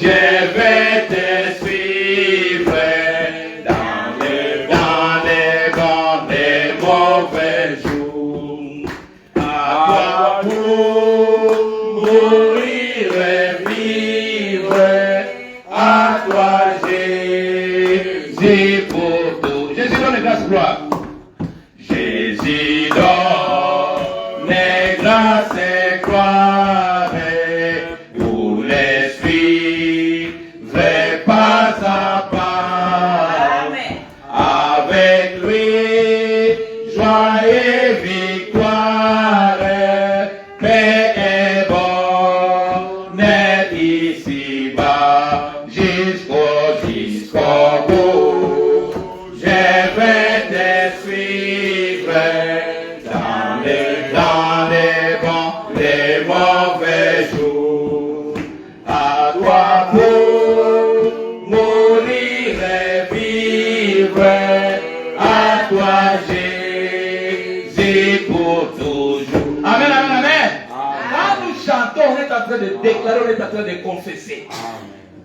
Je vais te suivre dans les bons et mauvais jours. À toi pour mourir et vivre, à toi Jésus pour tout. Jésus donne grâce, gloire. Jésus donne grâce et gloire. Pour les suivre pas à pas. Avec lui, joie et victoire. Paix et bonheur ici-bas, jusqu'au bout. Je vais te suivre dans les bons, les mauvais jours. À toi pour mourir et vivre, à toi Jésus pour toujours. Amen, amen, amen. Quand nous chantons, on est en train de déclarer, on est en train de confesser.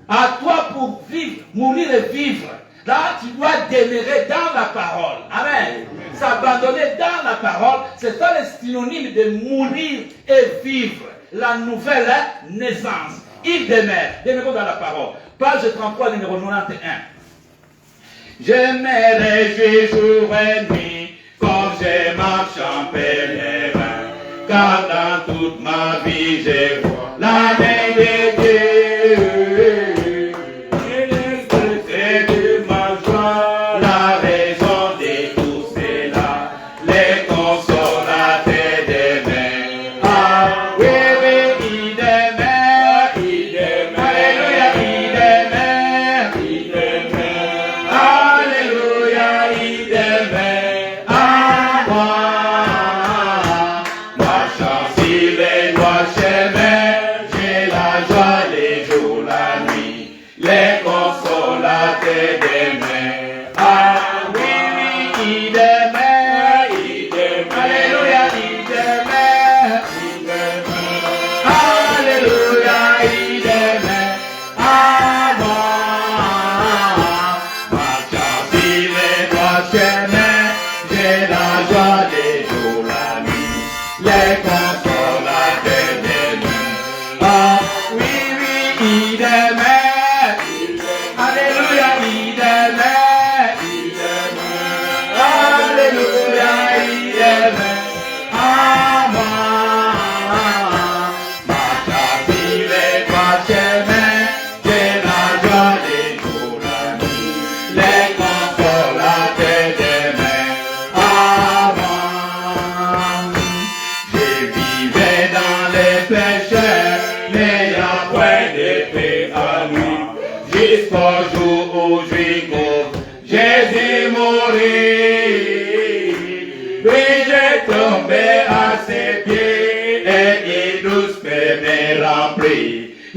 À toi pour vivre, mourir et vivre. Là, tu dois demeurer dans la parole. Amen. S'abandonner dans la parole, c'est ça le synonyme de mourir et vivre. La nouvelle naissance. Il demeure dans la parole. Page 33, numéro 91. Je me réjouis jour et nuit, comme je marche en pèlerin, car dans toute ma vie je vois la main de Dieu.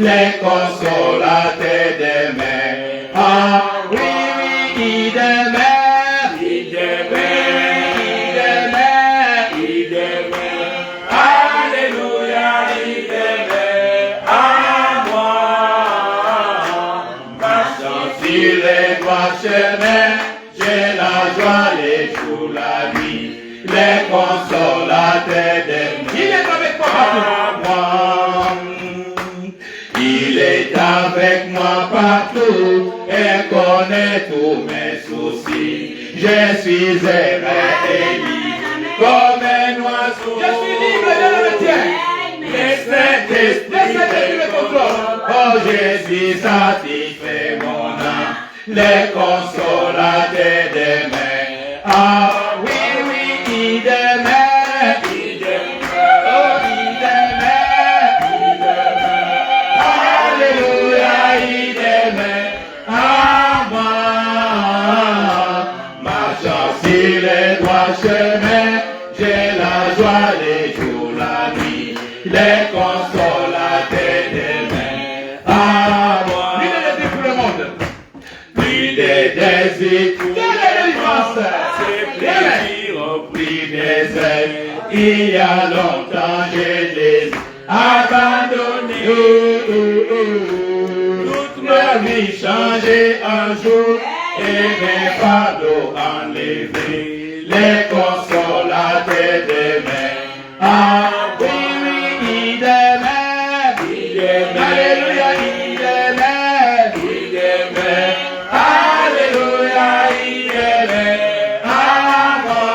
Les consolateurs demeurent. Ah oui, oui, il demeure. Il demeure, il demeure, il demeure. Alléluia, il demeure. À moi, marchant sur les droits chemins, j'ai la joie les jours, la nuit. Les consolateurs demeurent. Il est avec moi partout. Il est avec moi partout et connaît tous mes soucis. Je suis heureux et libre comme un oiseau. Je suis libre de le tien. Laisse Saint-Esprit me contrôle. Oh, je suis satisfait, mon âme. Les consolateurs demeurent. Ah oui, oui, il demeure. Chemin, j'ai la joie les jours, la nuit, les consolateurs demeurent à moi. Plus de désirs pour le monde, plus de désirs pour les délivrance, c'est plaisir, plus des ailes. Il y a longtemps, je les ai abandonnés. Toute vie changer un jour et mes fardeaux enlevés, les consolateurs demain. Ah oui, oui, il aimait, alléluia, il aimait, alléluia, il aimait, à moi.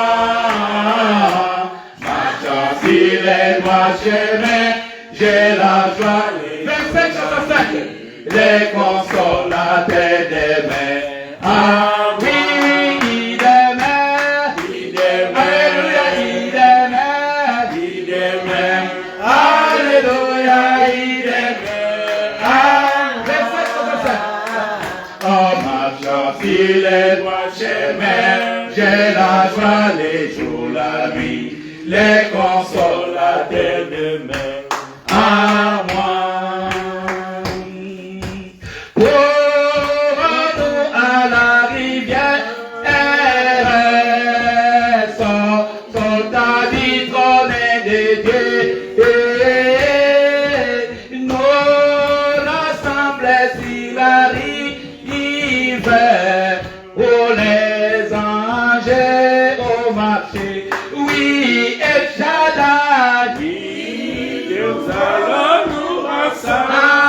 Marchant sur les droits chemins, j'ai la joie. Verset 65. Les consolateurs demain. Ah oui, il aimait, alléluia, il aimait, alléluia, il aimait. Ah, verset 65. En marchant sur les droits chemins, j'ai la joie les jours, la nuit, les consolateurs demain. À moi. Nous allons nous rassembler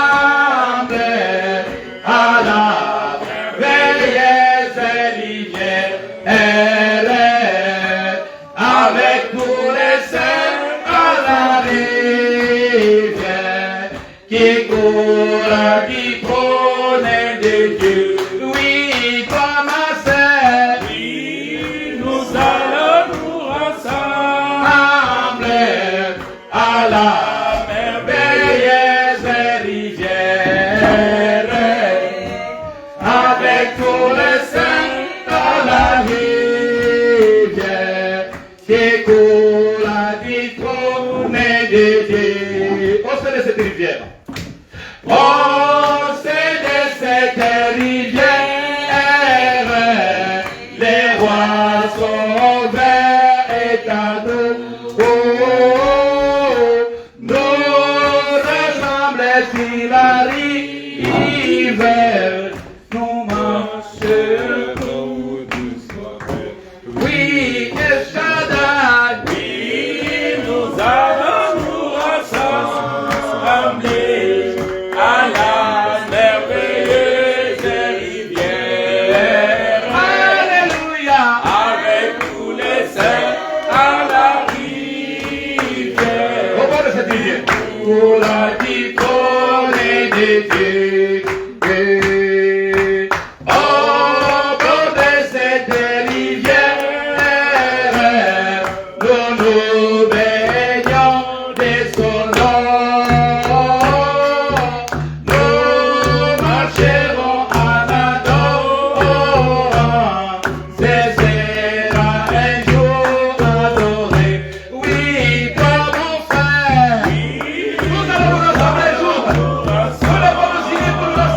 un jour. Nous devons nous unir pour nous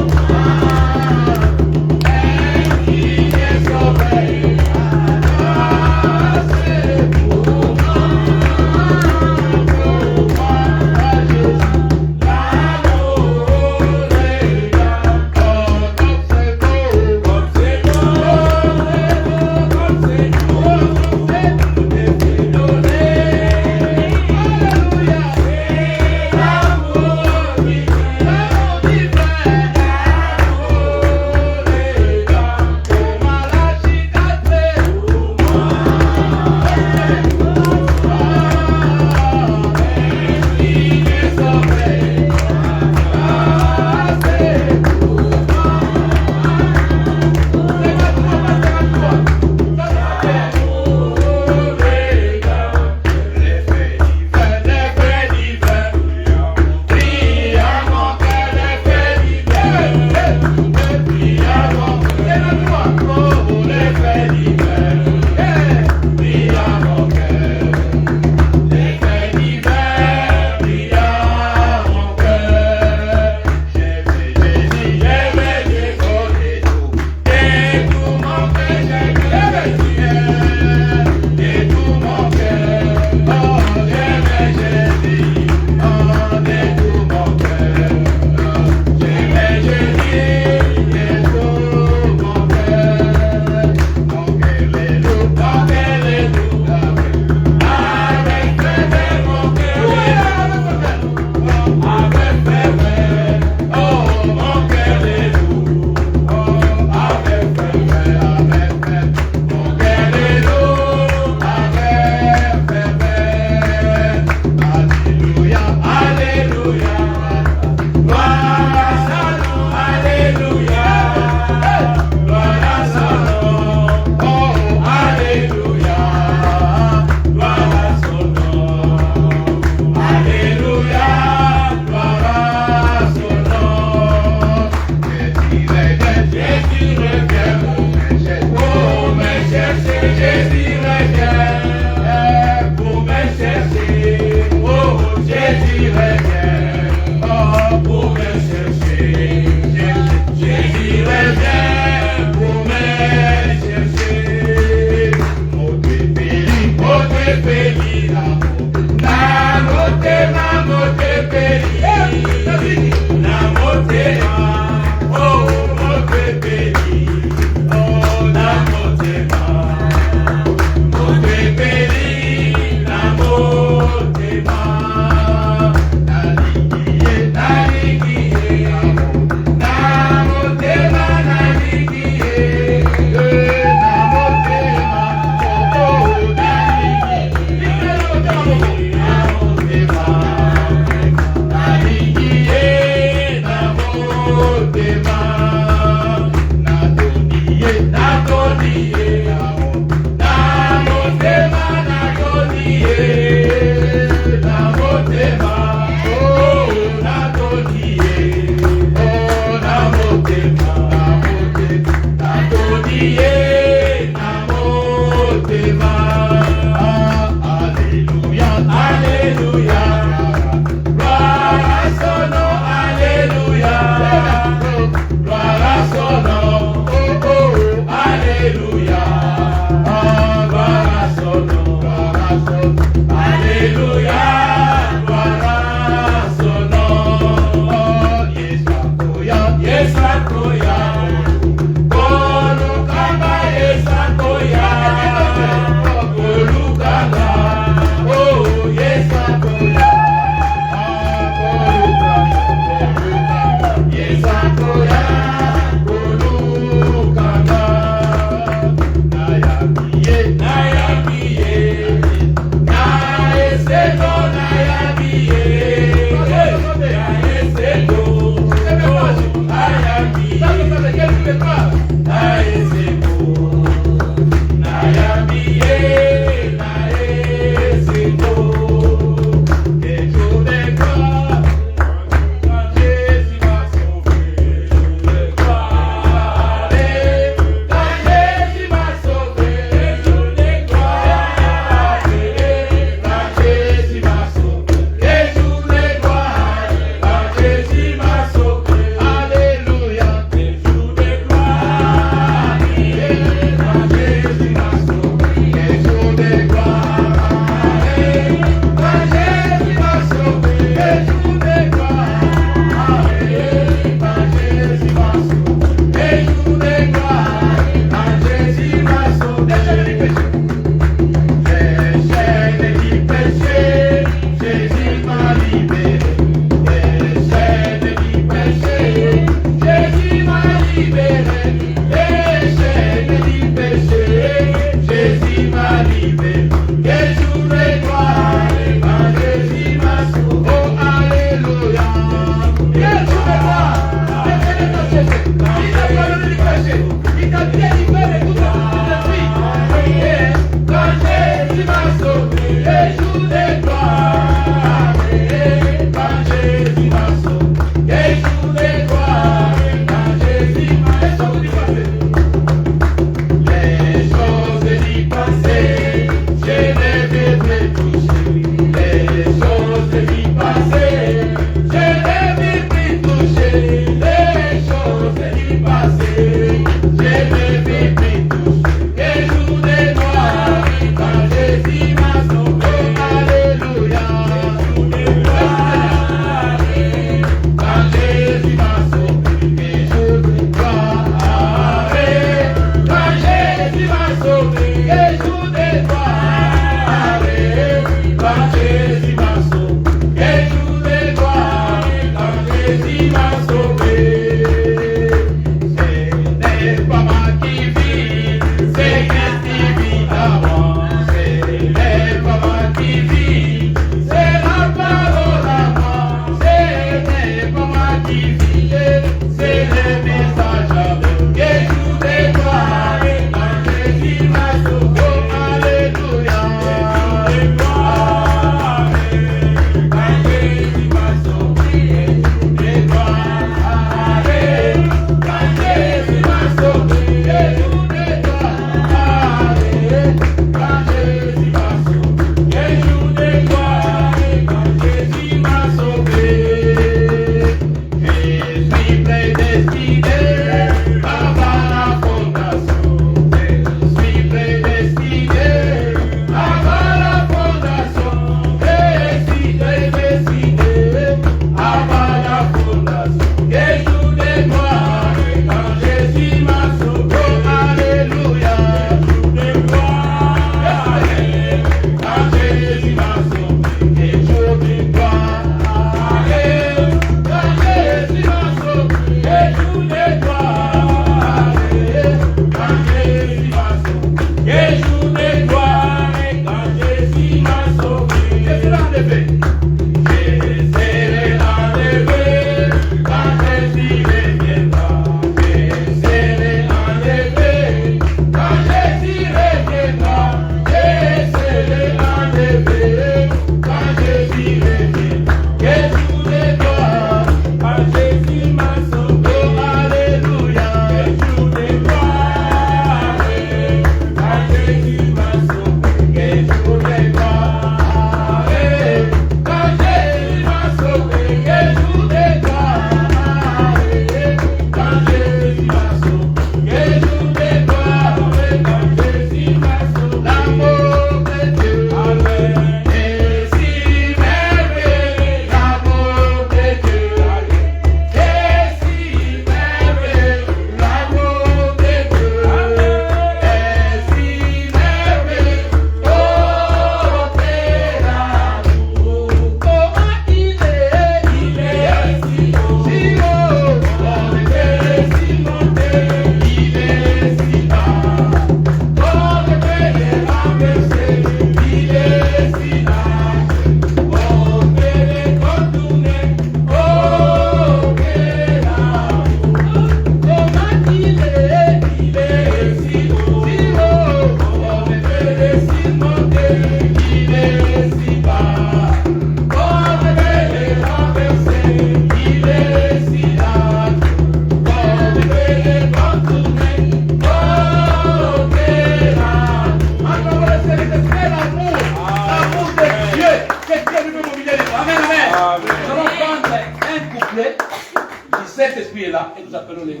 est là et nous appelons les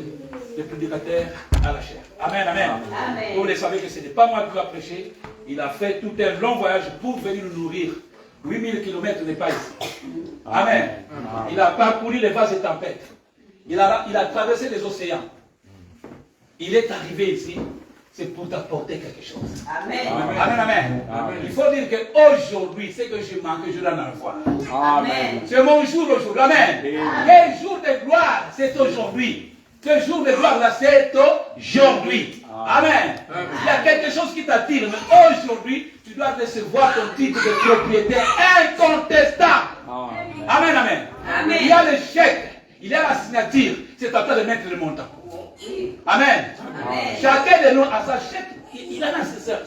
prédicateurs à la chair. Amen, amen. Amen. Vous le savez que ce n'est pas moi qui va prêcher. Il a fait tout un long voyage pour venir nous nourrir. 8000 km n'est pas ici. Amen. Amen. Il a parcouru les vases et tempêtes. Il a traversé les océans. Il est arrivé ici. C'est pour t'apporter quelque chose. Amen. Amen. Amen. Amen. Amen. Il faut dire qu'aujourd'hui, ce que je manque, je l'en envoie. Amen. C'est mon jour aujourd'hui. Amen. Quel jour de gloire, c'est aujourd'hui. Ce jour de gloire là, c'est aujourd'hui. Amen. Il y a quelque chose qui t'attire, mais aujourd'hui, tu dois recevoir ton titre de propriétaire incontestable. Amen, amen. Amen. Il y a le chèque, il y a la signature, c'est à toi de mettre le montant. Amen. Amen. Chacun de nous a sa chèque, il en a ça.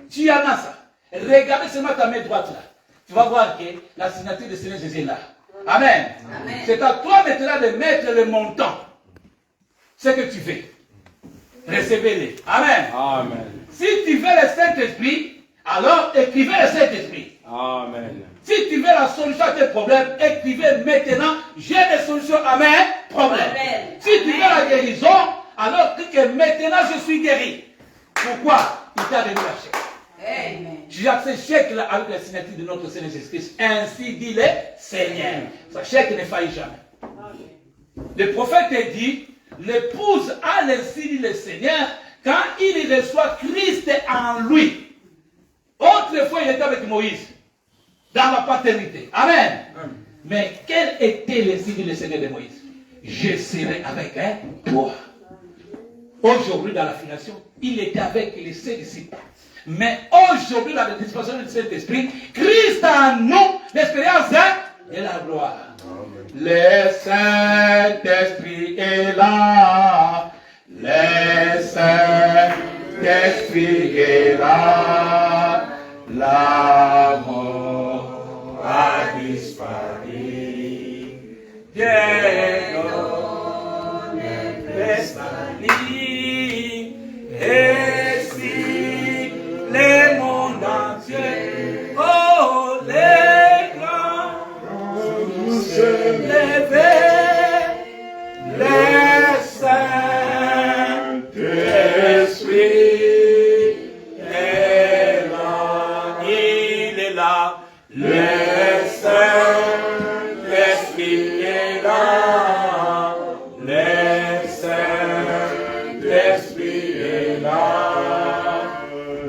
Tu en as ça. Regardez seulement ta main droite là. Tu vas voir que la signature de Seigneur Jésus est là. Amen. Amen. C'est à toi maintenant de mettre le montant. Ce que tu veux. Recevez-les. Amen. Amen. Si tu veux le Saint-Esprit, alors écrivez le Saint-Esprit. Amen. Si tu veux la solution à tes problèmes, écrivez maintenant, j'ai des solutions à mes problèmes. Amen. Si tu veux la guérison, alors dis que maintenant je suis guéri. Pourquoi? Il t'a donné la chèque. J'ai accès chèque là avec la signature de notre Seigneur Jésus-Christ. Ainsi dit le Seigneur. Sa chèque ne faillit jamais. Le prophète dit, l'épouse a ainsi dit le Seigneur quand il reçoit Christ en lui. Autrefois, il était avec Moïse dans la paternité. Amen. Mais quel était le signe du Seigneur de Moïse? Je serai avec toi. Aujourd'hui, dans la filiation, il était avec les 7 disciples. Mais aujourd'hui, dans la dispensation du Saint-Esprit, Christ en nous, l'expérience et la gloire. Le Saint-Esprit est là. Le Saint-Esprit est là. La mort a disparu. Dieu donne l'esprit. Et si le monde entier, oh les grands, se lever, le Saint-Esprit est là, il est là, le Saint-Esprit est là, le Saint-Esprit est là,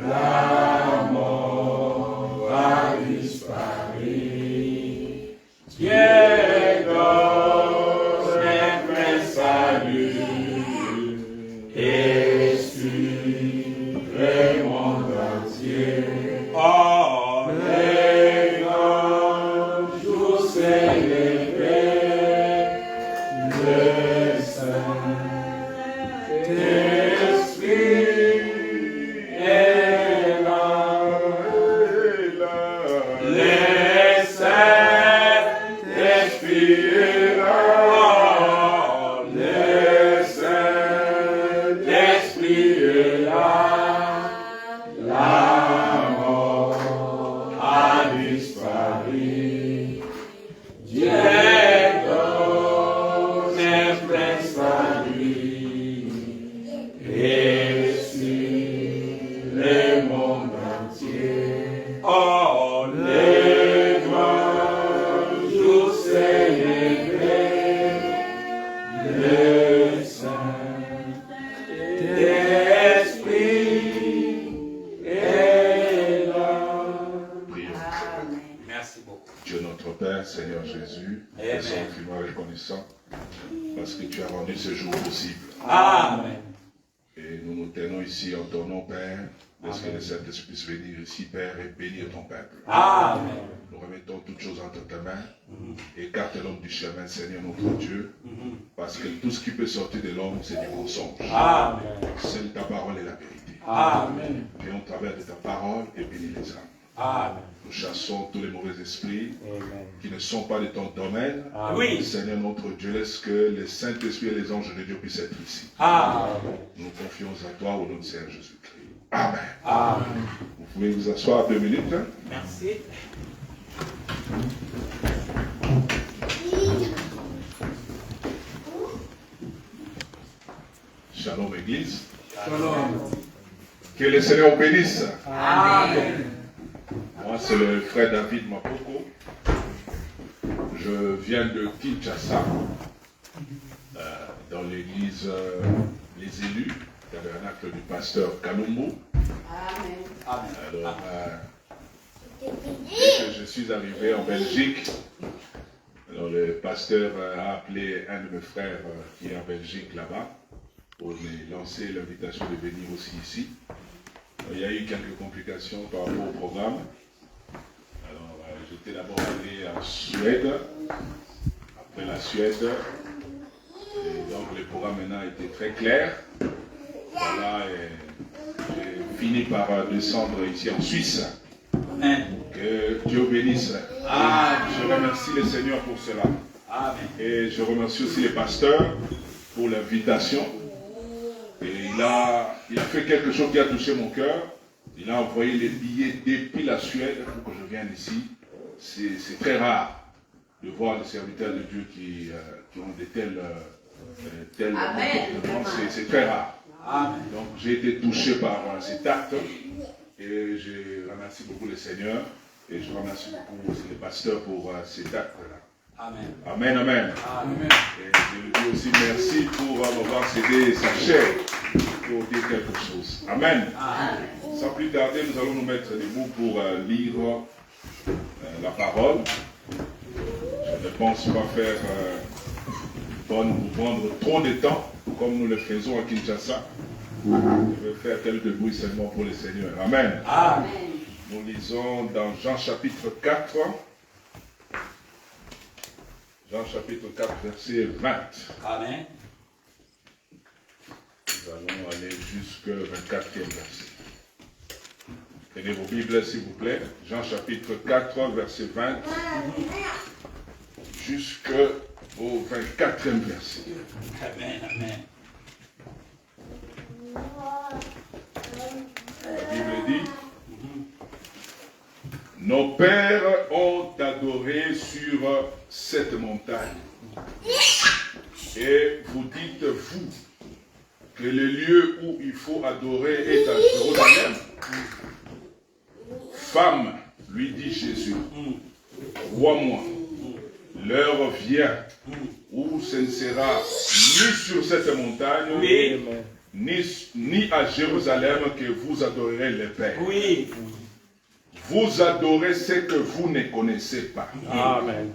la mort a disparu. Dieu donne un vrai salut et sur le monde entier. Oh, les grands jours célébrés, le Saint-Esprit est là. Le Saint-Esprit est là. Le Saint-Esprit est là. La mort a disparu. Dieu donne un vrai salut. Et sur le monde entier. Oh, les grands jours célébrés, le Saint-Esprit est là. Merci beaucoup. Dieu notre Père, Seigneur Jésus, nous sommes infiniment reconnaissants parce que tu as rendu ce jour possible. Amen. Et nous nous tenons ici en ton nom, Père, parce que le Saint-Esprit puisse venir ici, Père, et bénir ton peuple. Amen. Nous remettons toutes choses entre tes mains. Écarte l'homme du chemin, Seigneur notre Dieu, parce que tout ce qui peut sortir de l'homme, c'est du mensonge. Amen. Seule ta parole est la vérité. Amen. Et au travers de ta parole, et bénis les âmes. Amen. Nous chassons tous les mauvais esprits qui ne sont pas de ton domaine. Oui. Seigneur notre Dieu, laisse que le Saint-Esprit et les anges de Dieu puissent être ici. Amen. Nous confions à toi au nom de Seigneur Jésus-Christ. Amen. Amen. Vous pouvez vous asseoir 2 minutes. Merci. l'église. Shalom. Que le Seigneur vous bénisse. Amen. Moi, c'est le frère David Mapoko. Je viens de Kinshasa, dans l'église Les Élus, tabernacle du pasteur Kalumbo. Amen. Alors, dès que je suis arrivé en Belgique, alors le pasteur a appelé un de mes frères qui est en Belgique là-bas pour me lancer l'invitation de venir aussi ici. Il y a eu quelques complications par rapport au programme. Alors, j'étais d'abord allé en Suède. Après la Suède, et donc le programme maintenant était très clair. Voilà, et j'ai fini par descendre ici en Suisse. Amen. Que Dieu bénisse. Amen. Je remercie le Seigneur pour cela. Amen. Et je remercie aussi les pasteurs pour l'invitation. Et il a fait quelque chose qui a touché mon cœur. Il a envoyé les billets depuis la Suède pour que je vienne ici. C'est très rare de voir des serviteurs de Dieu qui ont de tels comportements. C'est très rare. Amen. Donc j'ai été touché par cet acte. Et je remercie beaucoup le Seigneur. Et je remercie beaucoup aussi les pasteurs pour cet acte-là. Amen. Amen, amen. Amen. Et je lui dis aussi merci pour m'avoir cédé sa chair pour dire quelque chose. Amen. Amen. Sans plus tarder, nous allons nous mettre debout pour lire la parole. Je ne pense pas faire vous prendre trop de temps comme nous le faisons à Kinshasa. Je vais faire quelques bruits seulement pour le Seigneur. Amen. Amen. Nous lisons dans Jean chapitre 4. Jean chapitre 4, verset 20. Amen. Nous allons aller jusqu'au 24e verset. Prenez vos Bibles, s'il vous plaît. Jean chapitre 4, verset 20. Jusqu'au 24e verset. Amen. Amen. La Bible dit: nos pères ont adoré sur cette montagne. Et vous dites, vous, que le lieu où il faut adorer est à Jérusalem. Femme, lui dit Jésus, crois-moi, l'heure vient où ce ne sera ni sur cette montagne, Oui. ni à Jérusalem que vous adorerez le Père. Oui. Vous adorez ce que vous ne connaissez pas. Amen.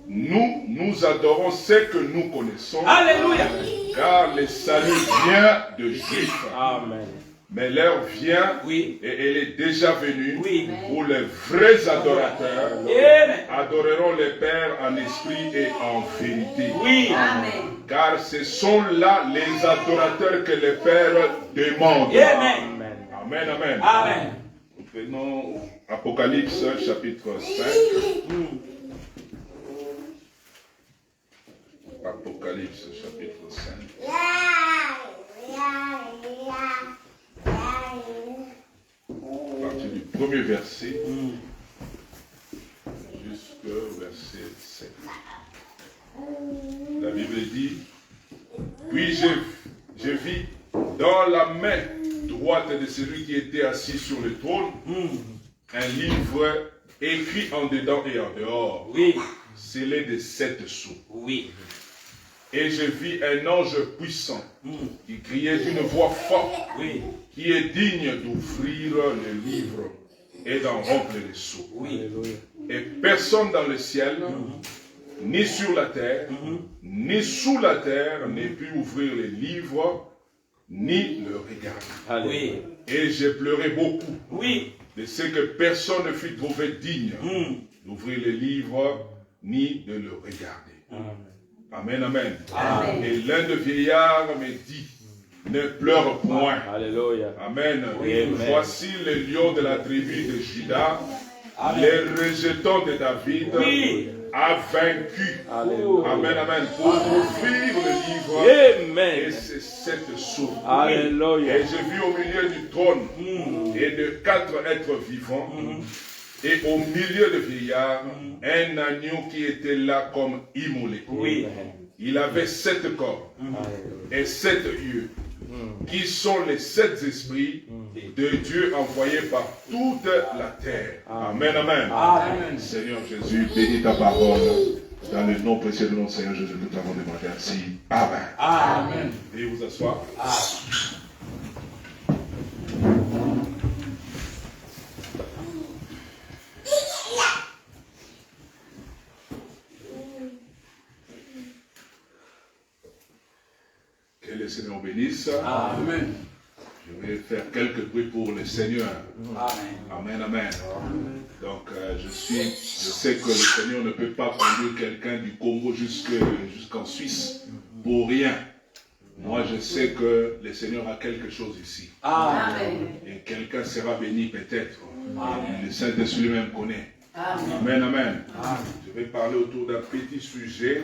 Nous adorons ce que nous connaissons. Alléluia. Car le salut vient de Juifs. Amen. Mais l'heure vient, Oui. et elle est déjà venue, Oui. où les vrais adorateurs Amen. adoreront le Père en esprit et en vérité. Oui. Amen. Car ce sont là les adorateurs que le Père demande. Amen. Amen, amen. Amen. Nous prenons Apocalypse chapitre 5. Apocalypse chapitre 5. À partir du premier verset jusqu'au verset 7. La Bible dit: puis je vis dans la main droite de celui qui était assis sur le trône un livre écrit en dedans et en dehors, Oui. scellé de 7 sceaux. Oui. Et je vis un ange puissant qui criait d'une voix forte, Oui. qui est digne d'ouvrir le livre et d'en rompre les sceaux. Oui. Et personne dans le ciel, ni sur la terre, ni sous la terre, ne put ouvrir le livre, ni le regarder. Oui. Et j'ai pleuré beaucoup Oui. de ce que personne ne fut trouvé digne d'ouvrir le livre, ni de le regarder. Amen, amen. Amen. Et l'un des vieillards me dit: ne pleure point. Alléluia. Amen. Oui. Voici le lion de la tribu de Juda, Amen. le rejeton de David, Oui. a vaincu. Alléluia. Amen, amen. Pour ouvrir le livre et Amen. ses 7 sceaux. Alléluia. Et j'ai vu au milieu du trône et de 4 êtres vivants, et au milieu de vieillards, un agneau qui était là comme immolé. Oui. Il avait 7 corps et 7 yeux, qui sont les 7 esprits de Dieu envoyés par toute la terre. Amen, amen. Amen. Seigneur Jésus, bénis ta parole. Dans le nom précieux de notre Seigneur Jésus, nous t'avons demandé ainsi. Amen. Amen. Veuillez vous asseoir. Que le Seigneur bénisse. Amen. Je vais faire quelques bruits pour le Seigneur. Amen. Amen, amen. Donc, je sais que le Seigneur ne peut pas conduire quelqu'un du Congo jusqu'en Suisse pour rien. Moi, je sais que le Seigneur a quelque chose ici. Amen. Et quelqu'un sera béni peut-être. Amen. Le Saint-Esprit lui-même connaît. Amen, amen. Je vais parler autour d'un petit sujet.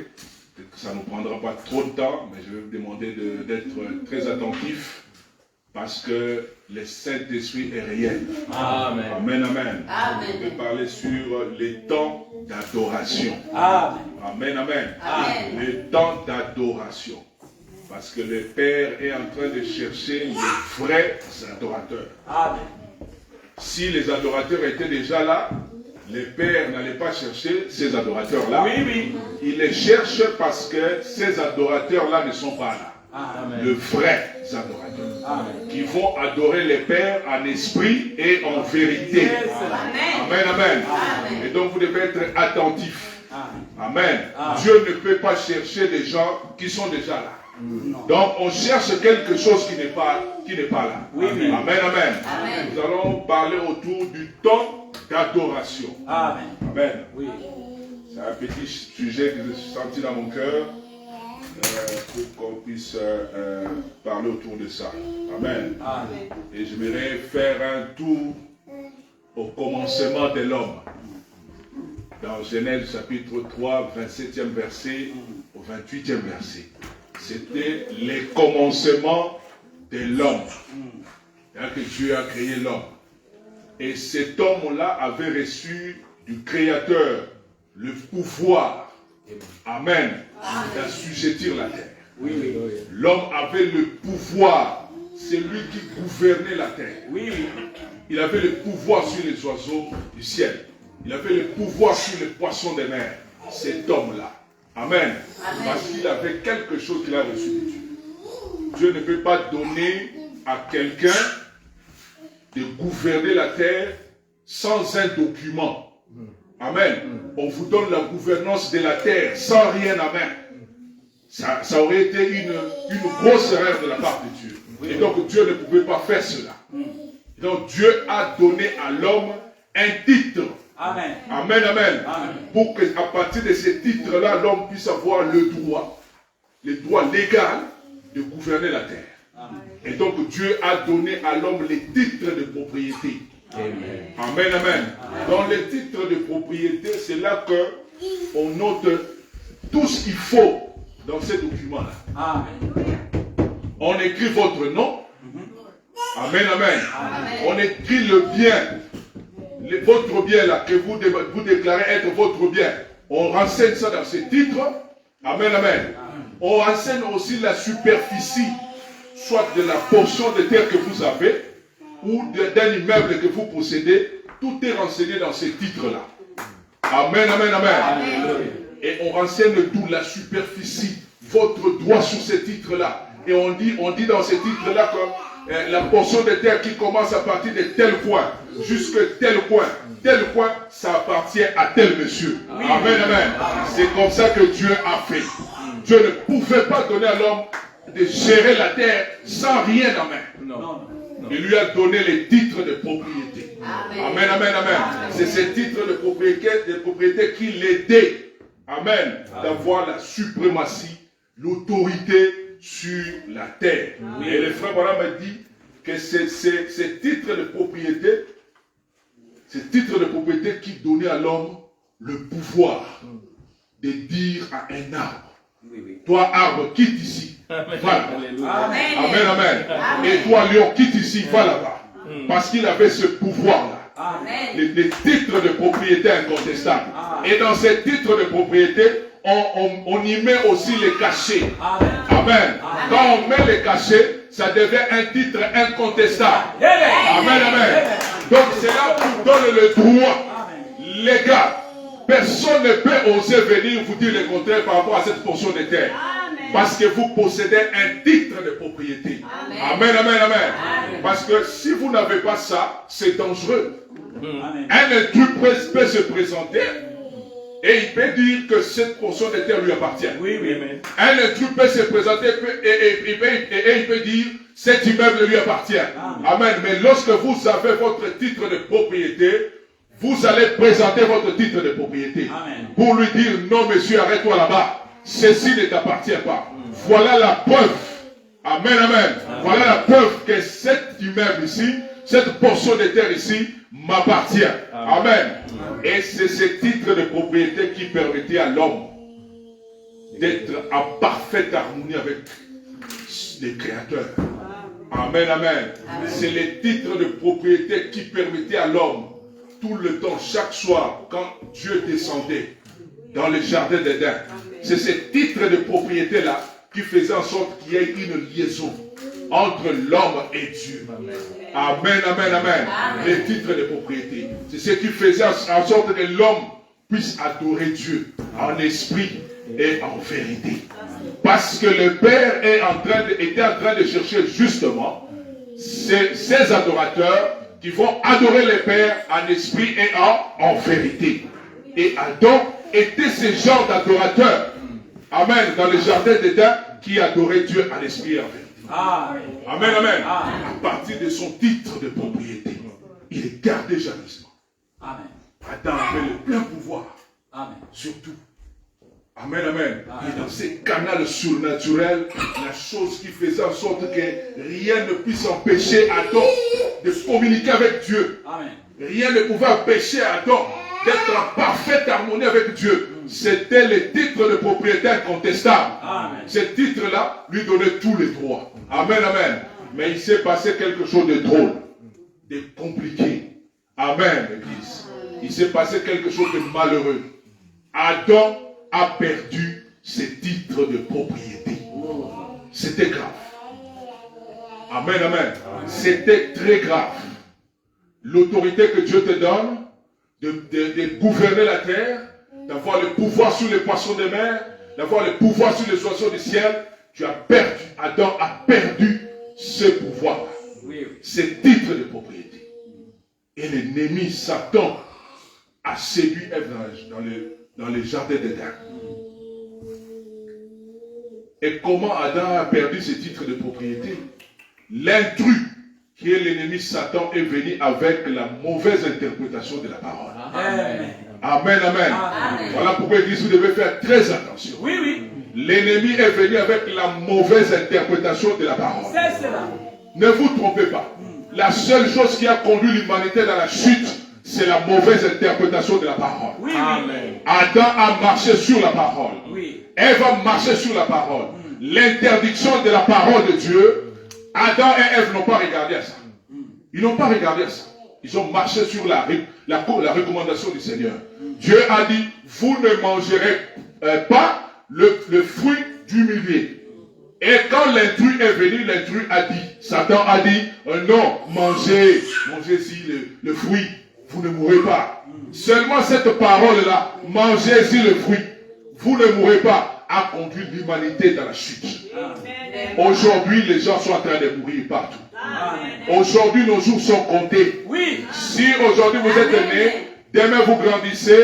Ça ne nous prendra pas trop de temps, mais je vais vous demander d'être très attentif. Parce que le Saint-Esprit est réel. Amen. Amen, amen. Amen. Je vais parler sur les temps d'adoration. Amen. Amen, amen. Amen. Les temps d'adoration. Parce que le Père est en train de chercher les vrais adorateurs. Amen. Si les adorateurs étaient déjà là, le Père n'allait pas chercher ces adorateurs-là. Oui, oui. Il les cherche parce que ces adorateurs-là ne sont pas là. Amen. Le vrai adorateur. Amen. Qui vont adorer le Père en esprit et en vérité. Amen, amen. Amen. Et donc vous devez être attentifs. Amen. Amen. Amen. Dieu ne peut pas chercher des gens qui sont déjà là. Non. Donc on cherche quelque chose qui n'est pas là. Oui, oui. Amen, amen. Amen. Nous allons parler autour du temps d'adoration. Amen. Amen. Oui. C'est un petit sujet que j'ai senti dans mon cœur. Pour qu'on puisse parler autour de ça. Amen. Amen. Et j'aimerais faire un tour au commencement de l'homme. Dans Genèse chapitre 3, 27e verset au 28e verset. C'était les commencements de l'homme. C'est-à-dire que Dieu a créé l'homme. Et cet homme-là avait reçu du Créateur le pouvoir. Amen. D'assujettir la terre. Oui, oui. L'homme avait le pouvoir. C'est lui qui gouvernait la terre. Oui, oui. Il avait le pouvoir sur les oiseaux du ciel. Il avait le pouvoir sur les poissons des mers. Cet homme-là. Amen. Parce qu'il avait quelque chose qu'il a reçu de Dieu. Dieu ne peut pas donner à quelqu'un de gouverner la terre sans un document. Amen. On vous donne la gouvernance de la terre sans rien à main. Ça aurait été une grosse erreur de la part de Dieu. Et donc Dieu ne pouvait pas faire cela. Et donc Dieu a donné à l'homme un titre. Amen. Amen, amen. Amen. Pour qu'à partir de ce titre-là, l'homme puisse avoir le droit légal de gouverner la terre. Amen. Et donc Dieu a donné à l'homme les titres de propriété. Amen. Amen, amen. Dans les titres de propriété, c'est là qu'on note tout ce qu'il faut dans ces documents-là. Amen. On écrit votre nom. Amen, amen. Amen. On écrit le bien. Votre bien là, que vous déclarez être votre bien. On renseigne ça dans ces titres. Amen, amen. On renseigne aussi la superficie, soit de la portion de terre que vous avez, ou d'un immeuble que vous possédez. Tout est renseigné dans ces titres-là. Amen, amen, amen. Amen. Et on renseigne tout, la superficie, votre droit sur ces titres-là. Et on dit dans ces titres-là que la portion de terre qui commence à partir de tel point, jusqu'à tel point, ça appartient à tel monsieur. Oui. Amen, amen. C'est comme ça que Dieu a fait. Dieu ne pouvait pas donner à l'homme de gérer la terre sans rien en main. Non. Il lui a donné les titres de propriété. Amen. Amen, amen, amen. C'est ces titres de propriété qui l'aidaient, amen, d'avoir la suprématie, l'autorité sur la terre. Et le frère Branham m'a dit que c'est ces titres de propriété, qui donnaient à l'homme le pouvoir de dire à un arbre, toi arbre, quitte ici, va là-bas. Amen. Amen, amen. Amen. Et toi lion, quitte ici, va là-bas. Parce qu'il avait ce pouvoir-là. Amen. Les titres de propriété incontestables. Et dans ces titres de propriété, on y met aussi les cachets. Amen. Amen. Quand on met les cachets, ça devient un titre incontestable. Amen, amen. Donc c'est là qu'on donne le droit. Les gars, personne ne peut oser venir vous dire le contraire par rapport à cette portion de terre. Parce que vous possédez un titre de propriété. Amen, amen, amen. Parce que si vous n'avez pas ça, c'est dangereux. Un intrus peut se présenter et il peut dire que cette portion de terre lui appartient. Oui, oui, amen. Un intrus peut se présenter et il peut dire cet immeuble lui appartient. Amen. Mais lorsque vous avez votre titre de propriété, vous allez présenter votre titre de propriété. Amen. Pour lui dire non monsieur, arrête-toi là-bas. Ceci ne t'appartient pas. Voilà la preuve. Amen, amen. Voilà la preuve que cet immeuble ici, cette portion de terre ici, m'appartient. Amen. Et c'est ce titre de propriété qui permettait à l'homme d'être en parfaite harmonie avec les créateurs. Amen, amen. C'est le titre de propriété qui permettait à l'homme, tout le temps, chaque soir, quand Dieu descendait dans le jardin d'Éden, c'est ce titre de propriété-là qui faisait en sorte qu'il y ait une liaison entre l'homme et Dieu. Amen, amen, amen. Les titres de propriété. C'est ce qui faisait en sorte que l'homme puisse adorer Dieu en esprit et en vérité. Parce que le Père était en train de chercher justement ces adorateurs qui vont adorer le Père en esprit et en vérité. Et Adam était ce genre d'adorateur. Amen. Dans le jardin d'Éden, qui adorait Dieu en esprit et en vérité. Amen, amen. À partir de son titre de propriété, il est gardé jalousement. Adam avait le plein pouvoir. Sur tout. Amen, amen. Et dans ces canaux surnaturels, la chose qui faisait en sorte que rien ne puisse empêcher Adam de communiquer avec Dieu. Rien ne pouvait empêcher Adam d'être en parfaite harmonie avec Dieu. C'était le titre de propriété incontestable. Ce titre-là lui donnait tous les droits. Amen, amen. Mais il s'est passé quelque chose de drôle, de compliqué. Amen, l'Église. Il s'est passé quelque chose de malheureux. Adam a perdu ses titres de propriété. C'était grave. Amen, amen. C'était très grave. L'autorité que Dieu te donne de gouverner la terre, d'avoir le pouvoir sur les poissons des mers, d'avoir le pouvoir sur les oiseaux du ciel, tu as perdu. Adam a perdu ce pouvoir, ce titre de propriété. Et l'ennemi Satan a séduit Ève dans le jardin d'Éden. Et comment Adam a perdu ce titre de propriété? L'intrus, qui est l'ennemi Satan, est venu avec la mauvaise interprétation de la parole. Amen. Amen, amen. Voilà pourquoi l'Église, vous devez faire très attention. Oui, oui. L'ennemi est venu avec la mauvaise interprétation de la parole. C'est cela. Ne vous trompez pas. La seule chose qui a conduit l'humanité dans la chute, c'est la mauvaise interprétation de la parole. Oui, amen. Adam a marché sur la parole. Oui. Ève a marché sur la parole. L'interdiction de la parole de Dieu, Adam et Ève n'ont pas regardé à ça. Ils n'ont pas regardé à ça. Ils ont marché sur la recommandation du Seigneur. Dieu a dit, vous ne mangerez pas le fruit du milieu. Et quand l'intrus est venu, l'intrus a dit, Satan a dit, non, mangez-y le fruit, vous ne mourrez pas. Seulement cette parole-là, mangez-y le fruit, vous ne mourrez pas, a conduit l'humanité dans la chute. Aujourd'hui, les gens sont en train de mourir partout. Aujourd'hui, nos jours sont comptés. Oui. Si aujourd'hui vous êtes né, demain vous grandissez,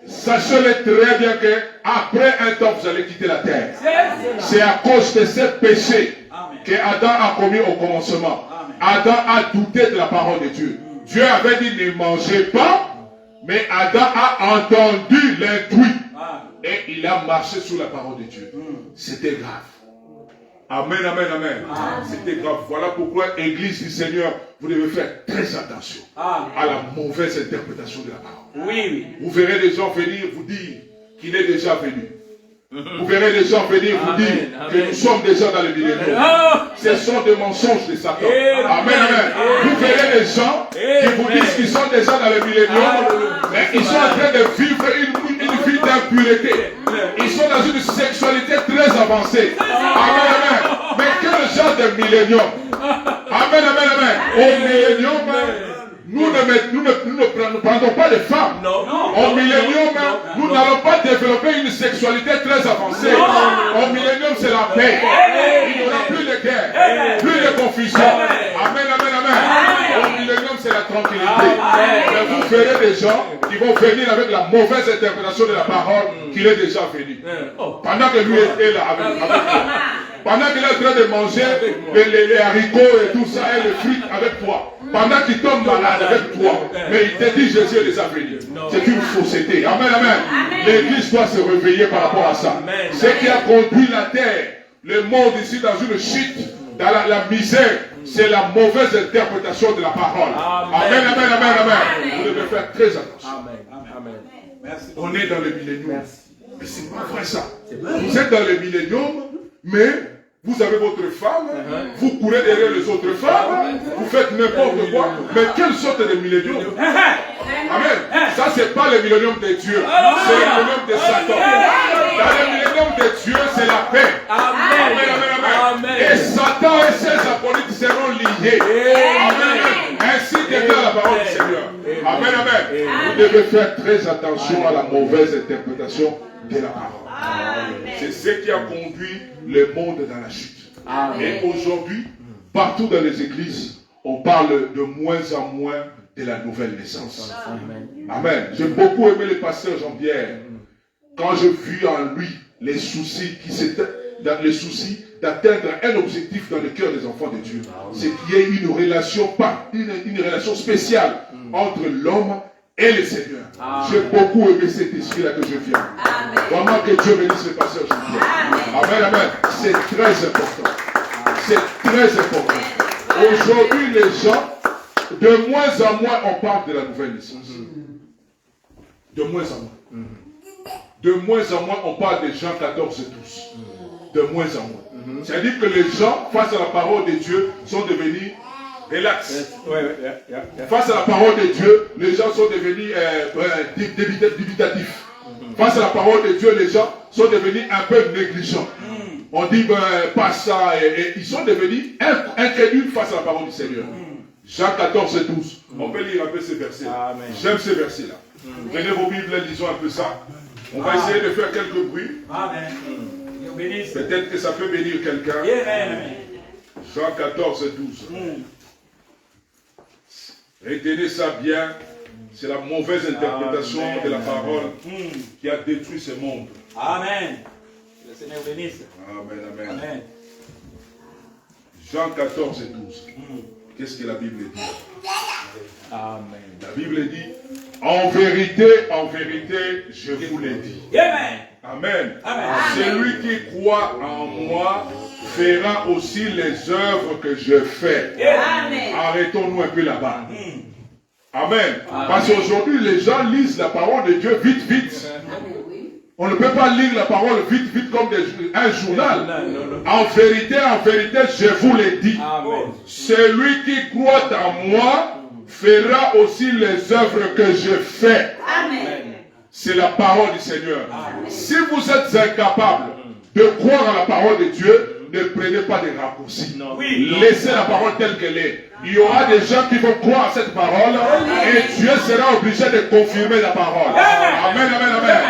sachez-le très bien que après un temps vous allez quitter la terre. C'est à cause de ces péchés que Adam a commis au commencement. Adam a douté de la parole de Dieu. Dieu avait dit ne mangez pas, mais Adam a entendu l'intrus et il a marché sur la parole de Dieu. C'était grave. Amen, amen, amen. C'était grave. Voilà pourquoi, Église du Seigneur, vous devez faire très attention à la mauvaise interprétation de la parole. Oui, oui. Vous verrez des gens venir vous dire qu'il est déjà venu. Vous verrez des gens venir vous dire que nous sommes déjà dans le millénaire. Ce sont des mensonges de Satan. Amen, amen. Vous verrez des gens qui vous disent qu'ils sont déjà dans le millénaire, mais ils sont en train de vivre une vie d'impureté. Ils sont dans une sexualité très avancée. Amen, amen. Mais quel genre de le millénium. Amen, amen, amen. Au millénium, nous ne prendrons pas de femmes. Au millénium, nous n'allons pas développer une sexualité très avancée. Au millénium, c'est la paix. Il n'y aura plus de guerre, plus de confusion. Amen, amen, amen. Au millénium, c'est la tranquillité. Mais vous verrez des gens qui vont venir avec la mauvaise interprétation de la parole qu'il est déjà venu. Pendant que lui est là avec toi. Pendant qu'il est en train de manger les haricots et tout ça et les fruits avec toi. Pendant qu'il tombe malade avec toi. Mais il te dit Jésus les a venus. C'est une fausseté. Amen, amen. L'église doit se réveiller par rapport à ça. Ce qui a conduit la terre, le monde ici dans une chute, dans la misère, c'est la mauvaise interprétation de la parole. Amen, amen, amen, amen. Vous devez faire très attention. On est dans le millénium. Mais c'est pas vrai ça. Vous êtes dans le millénium, mais vous avez votre femme, vous courez derrière les autres femmes, vous faites n'importe quoi. Mais quelle sorte de millénium? Amen. Ça, c'est pas le millénium de Dieu, c'est le millénium de Satan. Dans le millénium de Dieu, c'est la paix. Amen, amen, amen. Et Satan et ses acolytes seront liés. Amen. Ainsi déclare la parole du Seigneur. Amen, amen. Vous devez faire très attention à la mauvaise interprétation de la parole. C'est ce qui a conduit le monde dans la chute. Et aujourd'hui, partout dans les églises, on parle de moins en moins de la nouvelle naissance. Amen. J'ai beaucoup aimé le pasteur Jean-Pierre. Quand je vis en lui les soucis d'atteindre un objectif dans le cœur des enfants de Dieu, c'est qu'il y ait une relation spéciale entre l'homme et le Seigneur. J'ai beaucoup aimé cet esprit-là que je viens. Vraiment que Dieu bénisse le pasteur Jean-Pierre. Amen, amen. C'est très important. C'est très important. Aujourd'hui, les gens, de moins en moins, on parle de la nouvelle naissance. De moins en moins. De moins en moins, on parle de Jean 14 et 12. De moins en moins. C'est-à-dire que les gens, face à la parole de Dieu, sont devenus relax. Face à la parole de Dieu, les gens sont devenus dubitatifs. Face à la parole de Dieu, les gens sont devenus un peu négligents. On dit, pas ça, et ils sont devenus incrédules face à la parole du Seigneur. Jean 14 et 12. On peut lire un peu ces versets. J'aime ces versets-là. Prenez vos Bibles, lisons un peu ça. On va essayer de faire quelques bruits. Peut-être que ça peut bénir quelqu'un. Jean 14 et 12. Retenez ça bien. C'est la mauvaise interprétation de la parole qui a détruit ce monde. Amen. Le Seigneur bénisse. Amen, amen. Jean 14 et 12. Qu'est-ce que la Bible dit? Amen. La Bible dit, en vérité, je vous l'ai dit. Amen. Amen. Amen. Celui qui croit en moi fera aussi les œuvres que je fais. Amen. Arrêtons-nous un peu là-bas. Amen. Parce qu'aujourd'hui, les gens lisent la parole de Dieu vite, vite. On ne peut pas lire la parole vite, vite comme un journal. En vérité, je vous l'ai dit. Amen. Celui qui croit en moi fera aussi les œuvres que je fais. Amen. C'est la parole du Seigneur. Si vous êtes incapable de croire à la parole de Dieu, ne prenez pas des raccourcis. Laissez la parole telle qu'elle est. Il y aura des gens qui vont croire à cette parole et Dieu sera obligé de confirmer la parole. Amen, amen, amen.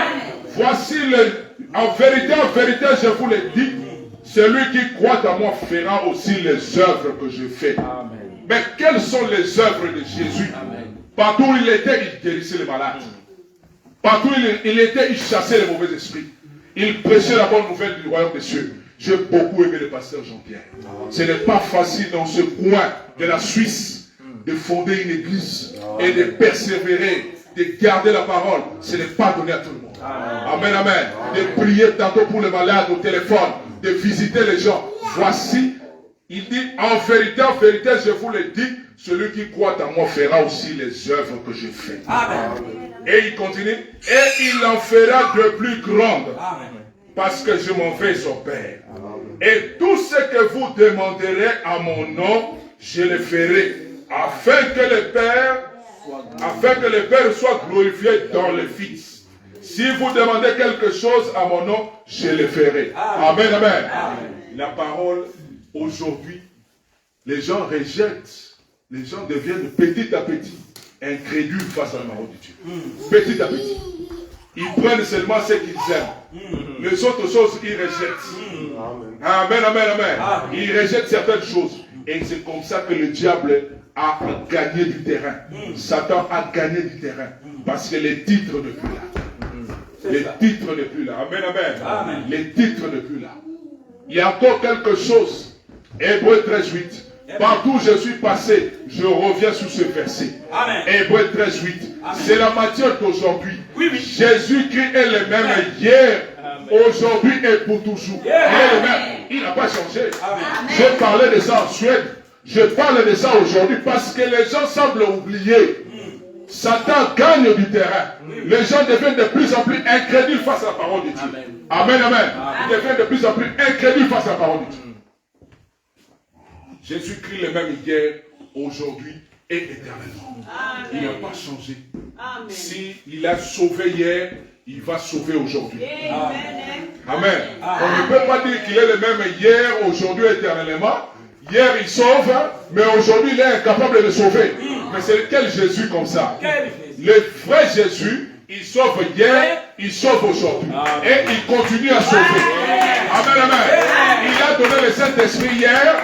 Voici en vérité, je vous l'ai dit, celui qui croit en moi fera aussi les œuvres que je fais. Mais quelles sont les œuvres de Jésus? Partout où il était, il guérissait les malades. Partout où il était, il chassait les mauvais esprits. Il prêchait la bonne nouvelle du royaume des cieux. J'ai beaucoup aimé le pasteur Jean-Pierre. Ce n'est pas facile dans ce coin de la Suisse de fonder une église et de persévérer, de garder la parole. Ce n'est pas donné à tout le monde. Amen, amen. De prier tantôt pour les malades au téléphone, de visiter les gens. Voici, il dit, en vérité, je vous le dis, celui qui croit en moi fera aussi les œuvres que je fais. Et il continue, et il en fera de plus grandes. Parce que je m'en vais au Père. Et tout ce que vous demanderez à mon nom, je le ferai. Afin que le Père soit glorifié dans le Fils. Si vous demandez quelque chose à mon nom, je le ferai. Amen, amen. La parole, aujourd'hui, les gens rejettent, les gens deviennent petit à petit incrédules face à la parole de Dieu. Petit à petit. Ils prennent seulement ce qu'ils aiment. Les autres choses, ils rejettent. Amen, amen, amen. Ils rejettent certaines choses. Et c'est comme ça que le diable a gagné du terrain. Satan a gagné du terrain. Parce que les titres ne plus là. Les titres ne plus là. Amen, amen. Les titres ne plus là. Il y a encore quelque chose. Hébreux 13:8. Partout où je suis passé, je reviens sur ce verset. Hébreux 13:8. C'est la matière d'aujourd'hui. Jésus-Christ est le même hier, aujourd'hui et pour toujours. Il est le même. Il n'a pas changé. Je parlais de ça en Suède. Je parle de ça aujourd'hui parce que les gens semblent oublier. Satan gagne du terrain. Les gens deviennent de plus en plus incrédules face à la parole de Dieu. Amen, amen. Ils deviennent de plus en plus incrédules face à la parole de Dieu. Jésus-Christ le même hier, aujourd'hui et éternellement. Il n'a pas changé. S'il a sauvé hier, il va sauver aujourd'hui. Amen. On ne peut pas dire qu'il est le même hier, aujourd'hui et éternellement. Hier il sauve, mais aujourd'hui il est incapable de sauver. Mais c'est quel Jésus comme ça? Le vrai Jésus, il sauve hier, il sauve aujourd'hui. Et il continue à sauver. Amen, amen. Il a donné le Saint-Esprit hier,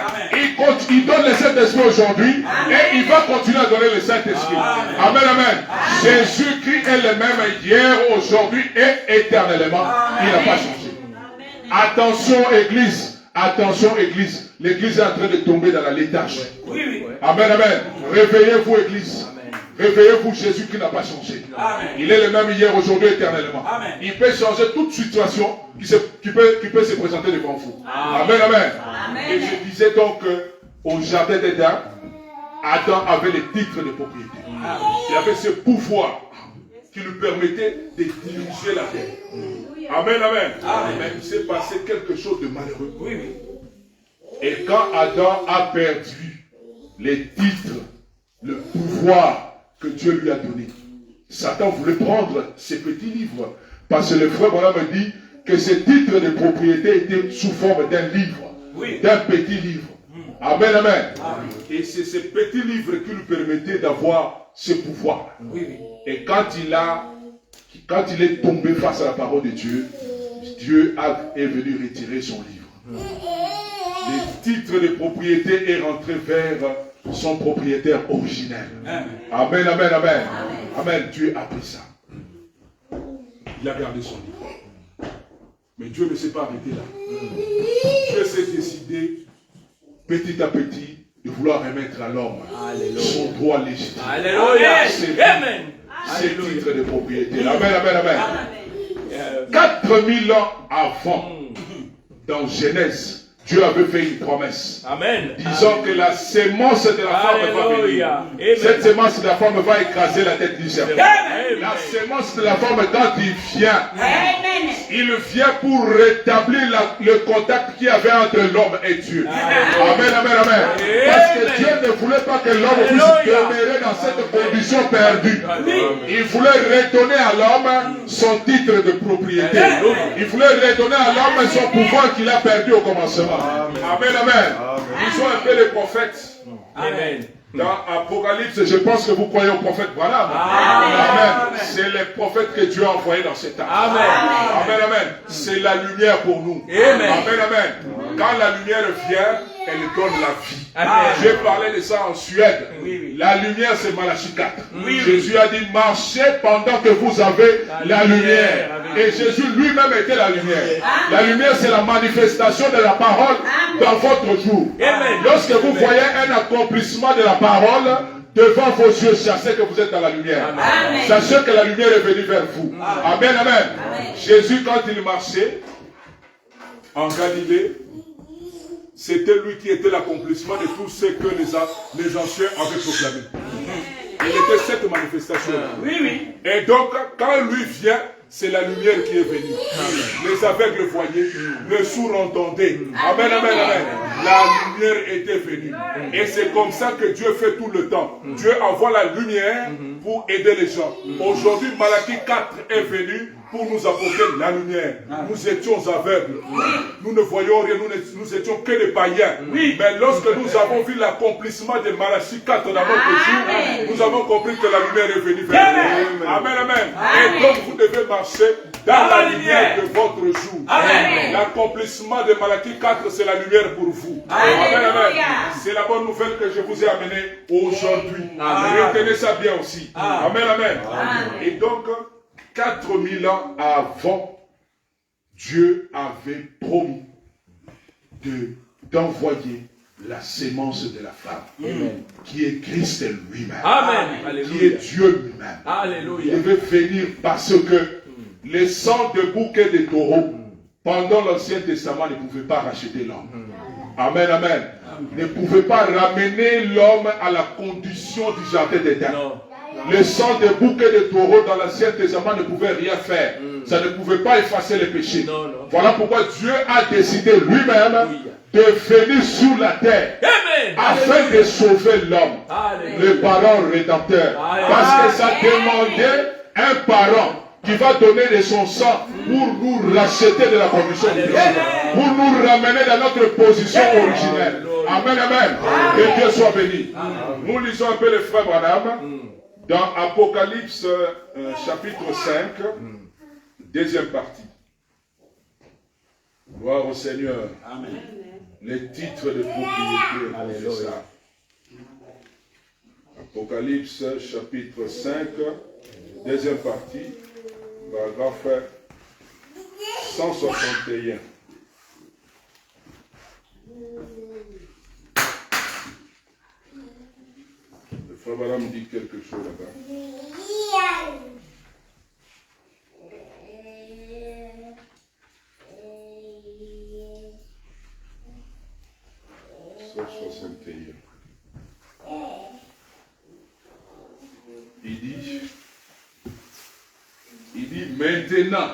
il donne le Saint-Esprit aujourd'hui, et il va continuer à donner le Saint-Esprit. Amen, amen. Jésus-Christ est le même hier, aujourd'hui et éternellement. Il n'a pas changé. Attention Église. Attention Église, l'Église est en train de tomber dans la léthargie. Amen, amen. Réveillez-vous Église. Réveillez-vous, Jésus qui n'a pas changé. Il est le même hier, aujourd'hui, éternellement. Il peut changer toute situation qui peut se présenter devant vous. Amen, amen. Et je disais donc au jardin d'Éden, Adam avait les titres de propriété. Il avait ce pouvoir qui lui permettait de diriger la terre. Amen, amen. Mais il s'est passé quelque chose de malheureux. Et quand Adam a perdu les titres, le pouvoir que Dieu lui a donné, Satan voulait prendre ces petits livres. Parce que le frère Branham me dit que ces titres de propriété étaient sous forme d'un livre, d'un petit livre. Amen, amen. Et c'est ces petits livres qui lui permettaient d'avoir ce pouvoir. Et quand il est tombé face à la parole de Dieu, Dieu est venu retirer son livre. Les titres de propriété est rentré vers son propriétaire originel. Amen, amen, amen. Amen. Dieu a pris ça. Il a gardé son livre. Mais Dieu ne s'est pas arrêté là. Dieu s'est décidé petit à petit de vouloir remettre à l'homme son droit légitime. Alléluia. Ces titres de propriété. Amen, amen, amen. 4000 ans avant, dans Genèse, Dieu avait fait une promesse. Disant que la sémence de la femme va venir. Cette sémence de la femme va écraser la tête du serpent. La sémence de la femme, quand il vient pour rétablir le contact qu'il y avait entre l'homme et Dieu. Amen, amen, amen. Parce que Dieu ne voulait pas que l'homme puisse demeurer dans cette condition perdue. Il voulait redonner à l'homme son titre de propriété. Il voulait redonner à l'homme son pouvoir qu'il a perdu au commencement. Amen, amen. Ils sont un peu les prophètes. Amen. Dans Apocalypse, je pense que vous croyez au prophète Branham. Amen. C'est les prophètes que Dieu a envoyés dans cet temps. Amen. Amen, amen. C'est la lumière pour nous. Amen, amen. Quand la lumière vient, elle donne la vie. J'ai parlé de ça en Suède. La lumière, c'est Malachie 4. Jésus a dit, marchez pendant que vous avez la lumière. Et Jésus lui-même était la lumière. La lumière, c'est la manifestation de la parole dans votre jour. Lorsque vous voyez un accomplissement de la parole devant vos yeux, sachez que vous êtes dans la lumière. Sachez que la lumière est venue vers vous. Amen, amen. Jésus, quand il marchait en Galilée, c'était lui qui était l'accomplissement de tout ce que les anciens avaient proclamé. Il était cette manifestation. Et donc, quand lui vient, c'est la lumière qui est venue. Les aveugles voyaient, les sourds entendaient. Amen, amen, amen. la lumière était venue. Et c'est comme ça que Dieu fait tout le temps. Dieu envoie la lumière pour aider les gens. Aujourd'hui, Malachie 4 est venu pour nous apporter la lumière. Nous étions aveugles. Nous ne voyions rien. Nous étions que des païens. Mais lorsque nous avons vu l'accomplissement de Malachie 4 dans notre jour, nous avons compris que la lumière est venue vers nous. Amen, amen. Et donc vous devez marcher dans la lumière de votre jour. L'accomplissement de Malachie 4, c'est la lumière pour vous. Amen, amen. C'est la bonne nouvelle que je vous ai amenée aujourd'hui. Retenez ça bien aussi. Amen, amen. Et donc, 4000 ans avant, Dieu avait promis d'envoyer la sémence de la femme, qui est Christ lui-même, qui est Dieu lui-même. Il devait venir parce que les sang de bouc et de taureau, pendant l'Ancien Testament, ne pouvaient pas racheter l'homme. Amen, amen. Ne pouvait pas ramener l'homme à la condition du jardin d'Éden. Le sang de bouc et de taureau dans l'Ancien Testament ne pouvait rien faire. Ça ne pouvait pas effacer les péchés. Voilà pourquoi Dieu a décidé lui-même de venir sur la terre afin de sauver l'homme, le parent rédempteur. Parce que ça demandait un parent qui va donner de son sang pour nous racheter de la condition de péché, pour nous ramener dans notre position originelle. Amen, amen. Que Dieu soit béni. Nous lisons un peu le frère Branham dans Apocalypse chapitre 5, deuxième partie. Gloire au Seigneur. Amen. Les titres de propriété. C'est ça. Apocalypse chapitre 5, deuxième partie, paragraphe 161. Le frère Madame dit quelque chose là-bas. 161. Il dit maintenant,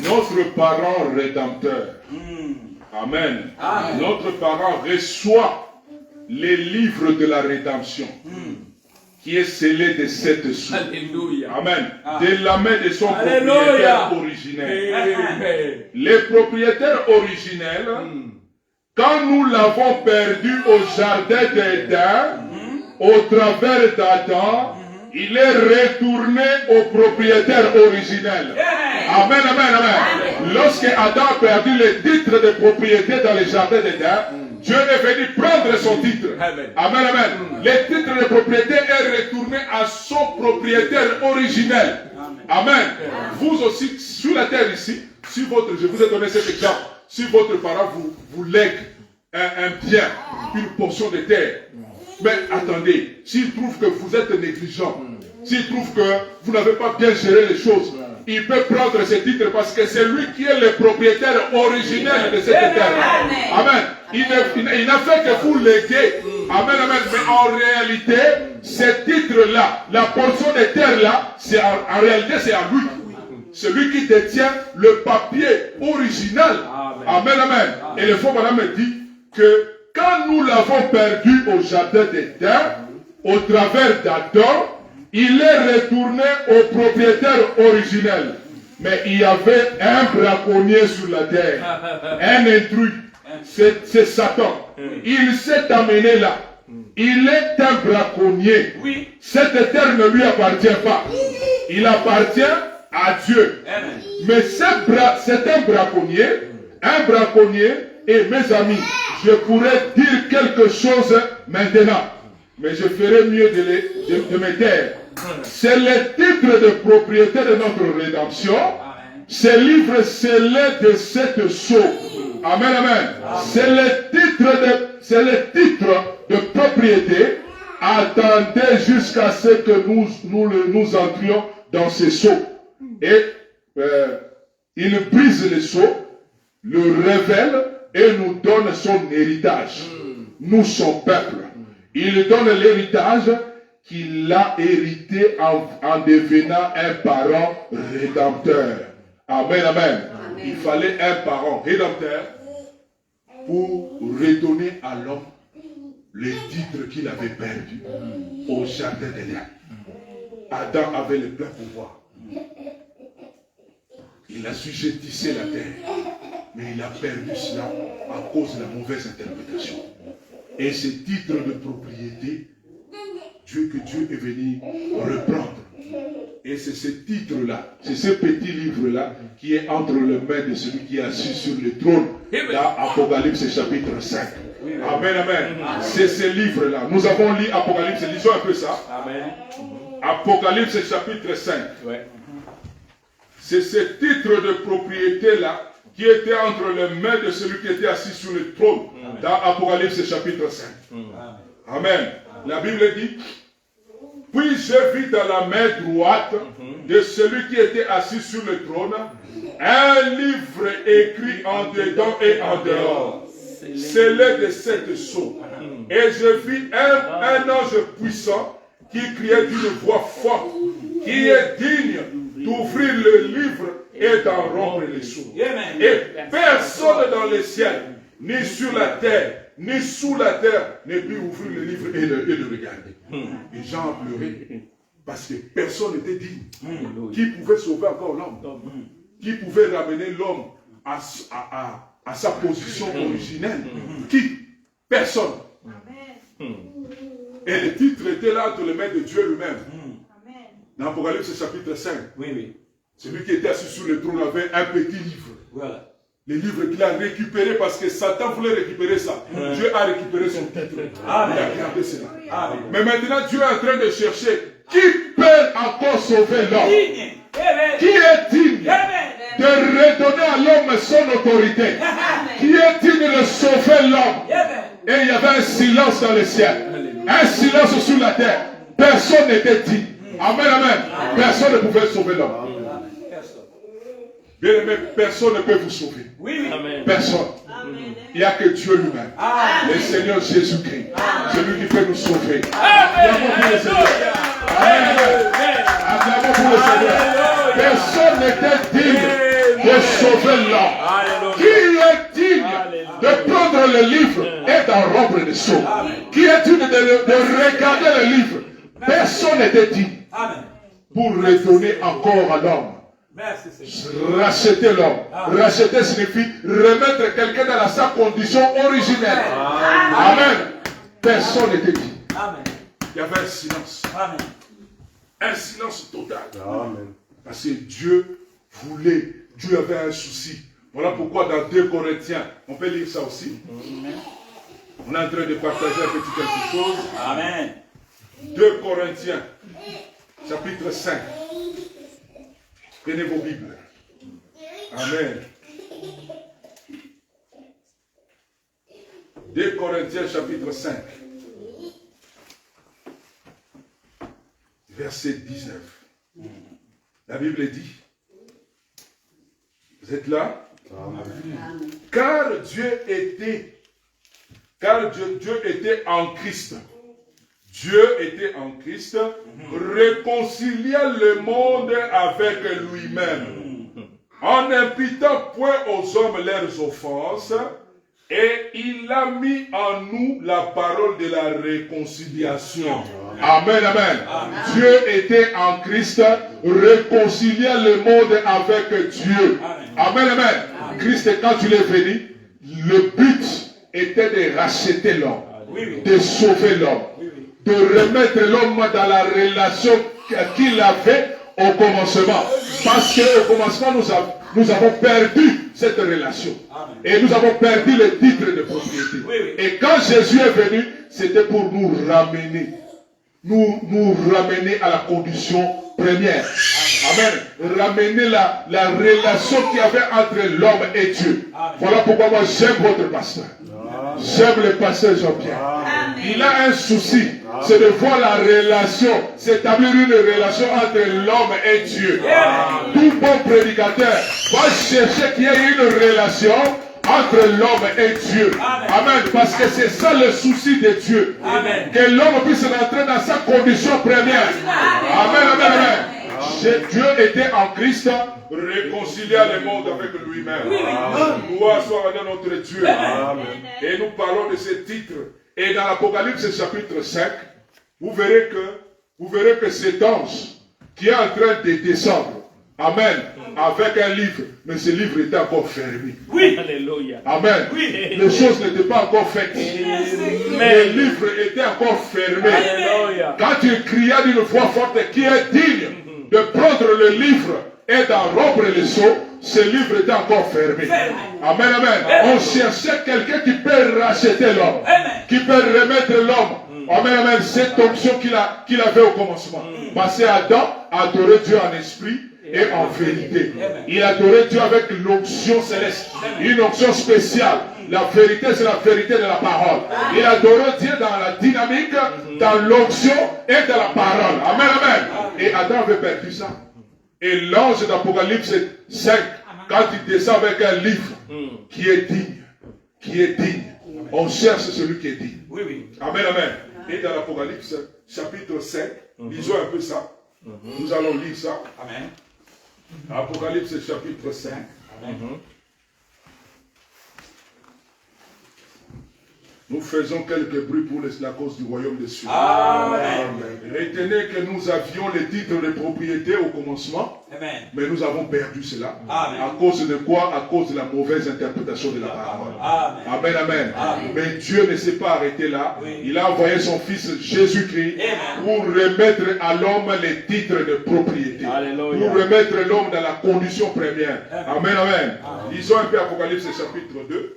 notre parent rédempteur, amen, notre parent reçoit les livres de la rédemption qui est scellé de 7 sceaux. Amen. De la main de son propriétaire originel. Les propriétaires originels, quand nous l'avons perdu au jardin d'Éden, au travers d'Adam, il est retourné au propriétaire originel. Amen, amen, amen. Lorsque Adam a perdu les titres de propriété dans le jardin d'Éden, Dieu est venu prendre son titre. Amen, amen. Le titre de propriété est retourné à son propriétaire originel. Amen. Vous aussi, sur la terre ici, si je vous ai donné cet exemple, si votre parent vous lègue un bien, une portion de terre, mais attendez, s'il trouve que vous êtes négligent, s'il trouve que vous n'avez pas bien géré les choses, il peut prendre ce titre parce que c'est lui qui est le propriétaire originel de cette terre. Amen. Il n'a fait que vous léguer. Amen, amen. Mais en réalité, ce titre-là, la portion de terre-là, en réalité, c'est à lui. C'est lui qui détient le papier original. Amen, amen. Et le faux madame me dit que quand nous l'avons perdu au jardin d'Éden, au travers d'Adam, il est retourné au propriétaire originel. Mais il y avait un braconnier sur la terre, un intrus, c'est Satan. Il s'est amené là. Il est un braconnier. Cette terre ne lui appartient pas. Il appartient à Dieu. Mais c'est un braconnier. Un braconnier, et mes amis, je pourrais dire quelque chose maintenant, mais je ferai mieux de me taire. C'est le titre de propriété de notre rédemption. Ce livre scellé de 7 sceaux. Amen, amen. C'est le titre de propriété. Attendez jusqu'à ce que nous entrions dans ces sceaux. Et il brise les sceaux, le révèle et nous donne son héritage. Nous, son peuple. Il donne l'héritage qu'il a hérité en devenant un parent rédempteur. Amen, amen. Il fallait un parent rédempteur pour redonner à l'homme les titres qu'il avait perdus au jardin d'Éden. Adam avait le plein pouvoir. Il a sujettissé la terre, mais il a perdu cela à cause de la mauvaise interprétation. Et ce titre de propriété, Dieu est venu reprendre. Et c'est ce titre-là, c'est ce petit livre-là qui est entre les mains de celui qui est assis sur le trône dans Apocalypse chapitre 5. Amen, amen. C'est ce livre-là. Nous avons lu Apocalypse, lisons un peu ça. Amen. Apocalypse chapitre 5. Ouais. C'est ce titre de propriété-là qui était entre les mains de celui qui était assis sur le trône dans Apocalypse chapitre 5. Amen. La Bible dit: puis je vis dans la main droite de celui qui était assis sur le trône un livre écrit en dedans et en dehors, scellé de 7 sceaux. Et je vis un ange puissant qui criait d'une voix forte, qui est digne d'ouvrir le livre et d'en rompre les sceaux. Et personne dans le ciel, ni sur la terre, ni sous la terre, ne put ouvrir le livre et le regarder. Les gens ont pleuré parce que personne n'était digne. Qui pouvait sauver encore l'homme? Qui pouvait ramener l'homme à sa position originelle? Qui? Personne. Et le titre était là entre les mains de Dieu lui-même. Dans Apocalypse chapitre 5. Celui qui était assis sur le trône avait un petit livre. Voilà. Le livre qu'il a récupéré parce que Satan voulait récupérer ça. Dieu a récupéré son titre. Il a gardé cela. Mais maintenant, Dieu est en train de chercher qui peut encore sauver l'homme. Qui est digne de redonner à l'homme son autorité. Qui est digne de sauver l'homme. Et il y avait un silence dans le ciel. Un silence sur la terre. Personne n'était digne. Amen, amen. Personne ne pouvait sauver l'homme. Bien aimé, personne ne peut vous sauver. Personne. Il n'y a que Dieu lui-même. Le Seigneur Jésus-Christ. Celui qui peut nous sauver. Acclamons pour le Seigneur. Acclamons pour le Seigneur. Personne n'était digne de sauver l'homme. Qui est digne de prendre le livre et d'en rompre les sceaux? Qui est digne de regarder le livre? Personne n'était digne. Pour redonner encore à l'homme. Racheter l'homme. Racheter signifie remettre quelqu'un dans sa condition originelle. Amen. Personne n'était dit. Il y avait un silence. Un silence total. Parce que Dieu voulait, Dieu avait un souci. Voilà pourquoi dans 2 Corinthiens, on peut lire ça aussi. On est en train de partager un petit quelque chose. Amen. 2 Corinthiens, chapitre 5. Prenez vos Bibles. Amen. 2 Corinthiens chapitre 5. Verset 19. La Bible dit. Vous êtes là? Amen. Car Dieu était en Christ. Dieu était en Christ, réconciliant le monde avec lui-même, en n'imputant point aux hommes leurs offenses, et il a mis en nous la parole de la réconciliation. Amen, amen. Dieu était en Christ, réconciliant le monde avec Dieu. Amen, amen. Christ, quand il est venu, le but était de racheter l'homme, de sauver l'homme, de remettre l'homme dans la relation qu'il avait au commencement. Parce qu'au commencement, nous avons perdu cette relation. Et nous avons perdu le titre de propriété. Et quand Jésus est venu, c'était pour nous ramener. Nous ramener à la condition première. Amen. Ramener la relation qu'il y avait entre l'homme et Dieu. Voilà pourquoi moi j'aime votre pasteur. J'aime le pasteur Jean-Pierre. Il a un souci. C'est de voir la relation, s'établir une relation entre l'homme et Dieu. Tout bon prédicateur va chercher qu'il y ait une relation entre l'homme et Dieu. Amen. Parce que c'est ça le souci de Dieu. Amen. Que l'homme puisse rentrer dans sa condition première. Amen, amen, amen. Dieu était en Christ, réconcilia le monde avec lui-même. Gloire soit à notre Dieu. Amen. Et nous parlons de ce titre. Et dans l'Apocalypse chapitre 5, vous verrez que cet ange qui est en train de descendre, amen, avec un livre, mais ce livre était encore fermé. Oui, alléluia. Amen. Oui. Les choses n'étaient pas encore faites. Le livre était encore fermé. Alléluia. Quand il cria d'une voix forte, qui est digne de prendre le livre et d'en rompre les sceaux, ce livre était encore fermé. Amen, amen. On cherchait quelqu'un qui peut racheter l'homme, qui peut remettre l'homme. Amen, amen. Cette onction qu'il avait au commencement. Parce que Adam adorait Dieu en esprit et en vérité. Il adorait Dieu avec l'onction céleste, une onction spéciale. La vérité, c'est la vérité de la parole. Il adorait Dieu dans la dynamique, dans l'onction et dans la parole. Amen, amen. Et Adam avait perdu ça. Et l'ange d'Apocalypse 5, quand il descend avec un livre qui est digne, on cherche celui qui est digne. Oui, oui. Amen, amen. Et dans l'Apocalypse, chapitre 5, lisons un peu ça. Nous allons lire ça. Amen. Apocalypse, chapitre 5. Amen. Nous faisons quelques bruits pour la cause du royaume des cieux. Amen. Retenez que nous avions les titres de propriété au commencement, amen, mais nous avons perdu cela. Amen. À cause de quoi? À cause de la mauvaise interprétation de la parole. Amen. Amen, amen. Amen. Mais Dieu ne s'est pas arrêté là. Oui. Il a envoyé son Fils Jésus-Christ pour remettre à l'homme les titres de propriété. Alléluia. Pour remettre l'homme dans la condition première. Amen, amen. Amen. Lisons un peu Apocalypse chapitre 2.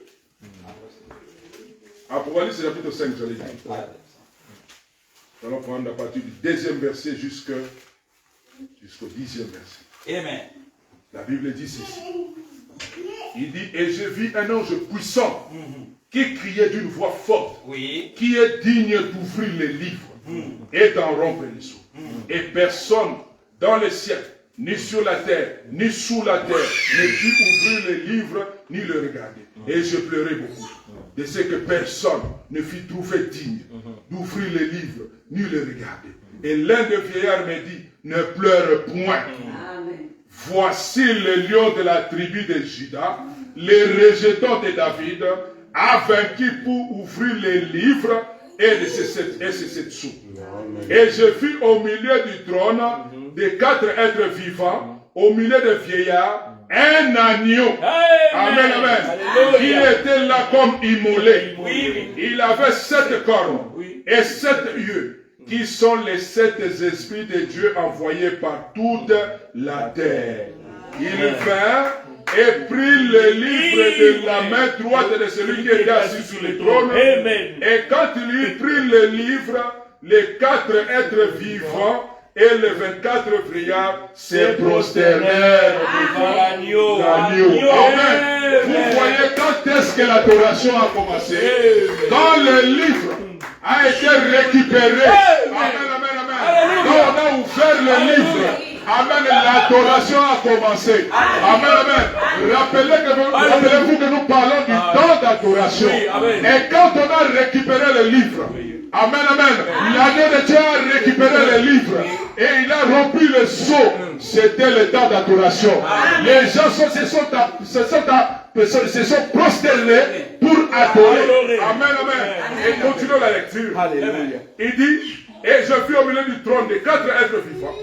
Apocalypse chapitre 5, j'allais dire. Nous allons prendre à partir du 2e verset jusqu'au 10e verset. Amen. La Bible dit ceci. Il dit, et je vis un ange puissant qui criait d'une voix forte, qui est digne d'ouvrir les livres et d'en rompre les sceaux. Et personne dans le ciel, ni sur la terre, ni sous la terre, ne put ouvrir les livres, ni le regarder. Et je pleurais beaucoup de ce que personne ne fut trouvé digne d'ouvrir les livres, ni le regarder. Et l'un des vieillards me dit, ne pleure point. Amen. Voici le lion de la tribu de Juda, le rejeton de David, a vaincu pour ouvrir les livres et ses 7 sous. Et je vis au milieu du trône de 4 êtres vivants, au milieu des vieillards, un agneau, amen, amen, alléluia, qui était là comme immolé. Oui. Il avait 7 cornes et 7 yeux, qui sont les 7 esprits de Dieu envoyés par toute la terre. Il vint et prit le livre de la main droite de celui qui était assis sur le trône. Amen. Et quand il eut pris le livre, les 4 êtres vivants et les 24 vieillards se prosternèrent devant l'agneau. Amen. Vous voyez quand est-ce que l'adoration a commencé? Quand le livre a été récupéré. Amen, amen, amen. Quand on a ouvert le livre, amen, l'adoration a commencé. Amen, amen. Rappelez-vous que nous parlons du temps d'adoration. Et quand on a récupéré le livre, amen, amen, l'agneau de Dieu a récupéré le livre et il a rempli le sceau. C'était le temps d'adoration. Les gens se sont prosternés pour adorer. Amen, amen. Et continuons la lecture. Alléluia. Il dit, et je vis au milieu du trône des 4 êtres vivants,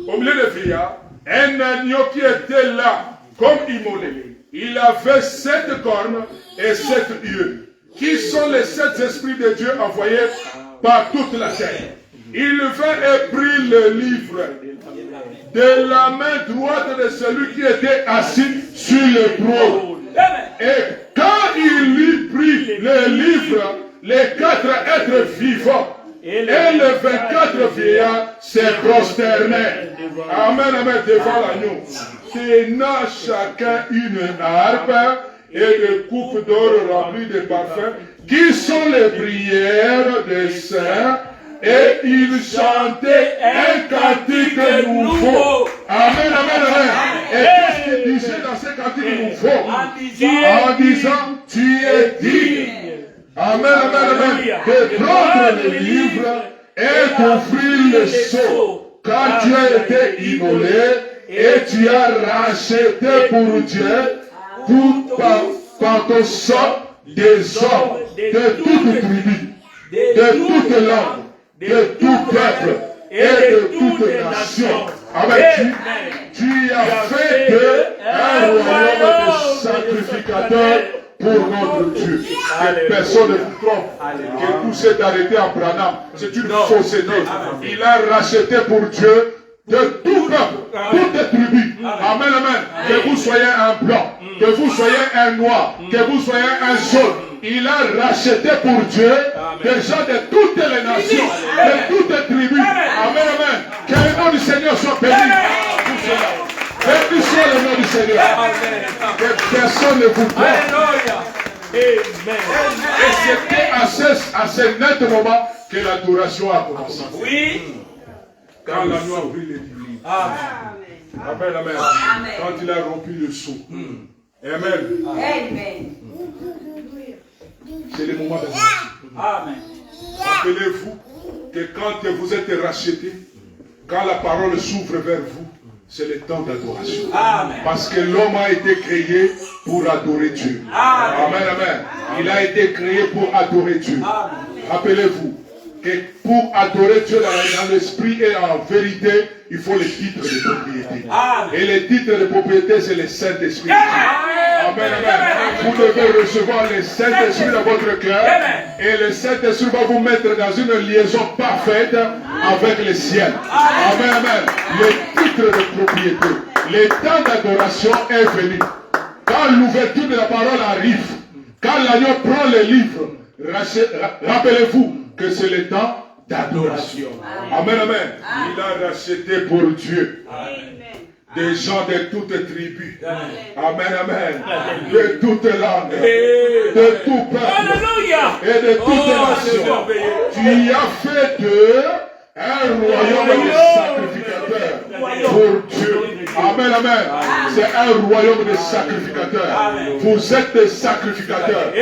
au milieu des vieillards, un agneau qui était là comme immolé. Il avait 7 cornes et 7 yeux, qui sont les 7 esprits de Dieu envoyés par toute la terre. Il vint et prit le livre de la main droite de celui qui était assis sur le trône. Et quand il eut pris le livre, les 4 êtres vivants et les 24 vieillards se prosternèrent. Amen, amen, devant l'agneau, tenant chacun une harpe et des coupes d'or remplies de parfums, qui sont les prières des saints, et ils chantaient un cantique nouveau. Amen, amen, amen. Et qu'est-ce qu'ils disaient dans ce cantique nouveau? En disant, tu es digne. Amen, amen, amen. De prendre le livre et d'ouvrir le sceau. quand tu as été immolé et tu as racheté pour Dieu, par ton sang, des hommes de toute tribu, de toute langue, de tout peuple et de toute nation. Amen. Tu as fait d'eux un royaume de sacrificateurs pour notre Dieu. Que personne ne vous trompe. Que tout s'est arrêté à Branham. C'est une société. Il a racheté pour Dieu de tout peuple, toutes les tribus. Amen, amen. Que vous soyez un blanc, que vous soyez un noir, que vous soyez un jaune. Il a racheté pour Dieu des gens de toutes les nations, de toutes les tribus. Amen, amen. Que le nom du Seigneur soit béni. Béni soit le nom du Seigneur. Que personne ne vous trompe. Et c'était à ce net moment que l'adoration a commencé. Oui. Quand l'agneau a pris les livres. Amen, amen. Quand il a rempli le seau. Amen. Amen. C'est le moment de Amen. Rappelez-vous que quand vous êtes rachetés, quand la parole s'ouvre vers vous, c'est le temps d'adoration. Parce que l'homme a été créé pour adorer Dieu. Amen, amen. Il a été créé pour adorer Dieu. Rappelez-vous que pour adorer Dieu dans l'esprit et en vérité, il faut les titres de propriété. Et les titres de propriété, c'est le Saint-Esprit. Amen, amen. Vous devez recevoir le Saint-Esprit dans votre cœur. Et le Saint-Esprit va vous mettre dans une liaison parfaite avec le ciel. Amen, amen. Les titres de propriété. Le temps d'adoration est venu. Quand l'ouverture de la parole arrive, quand l'agneau prend le livre, rappelez-vous que c'est le temps d'adoration. Amen, amen. Il a racheté pour Dieu des gens de toutes tribus. Amen, amen. De toutes langues, de tout peuple et de toutes nations. Tu as fait d'eux un royaume de sacrificateurs pour Dieu. Amen, amen. C'est un royaume de sacrificateurs. Vous êtes des sacrificateurs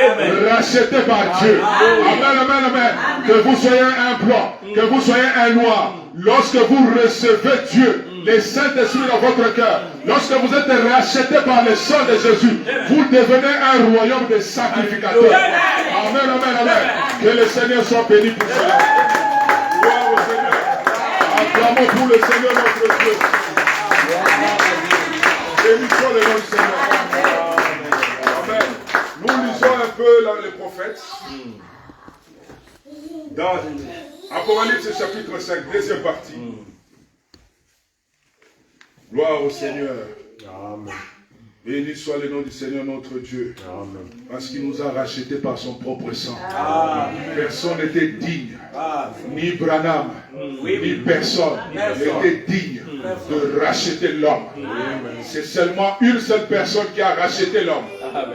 rachetés par Dieu. Amen, amen, amen. Que vous soyez un blanc, que vous soyez un noir, lorsque vous recevez Dieu, le Saint-Esprit dans votre cœur, lorsque vous êtes rachetés par le sang de Jésus, vous devenez un royaume de sacrificateurs. Amen, amen, amen. Que le Seigneur soit béni pour cela. Gloire au Seigneur. Acclamons pour le Seigneur notre Dieu. Béni soit le nom du Seigneur. Amen. Nous lisons un peu les prophètes. Dans Apocalypse chapitre 5, deuxième partie. Gloire au Seigneur. Amen. Béni soit le nom du Seigneur notre Dieu. Amen. Parce qu'il nous a rachetés par son propre sang. Amen. Personne n'était digne. Amen. Ni Branham, ni personne n'était digne de racheter l'homme. C'est seulement une seule personne qui a racheté l'homme,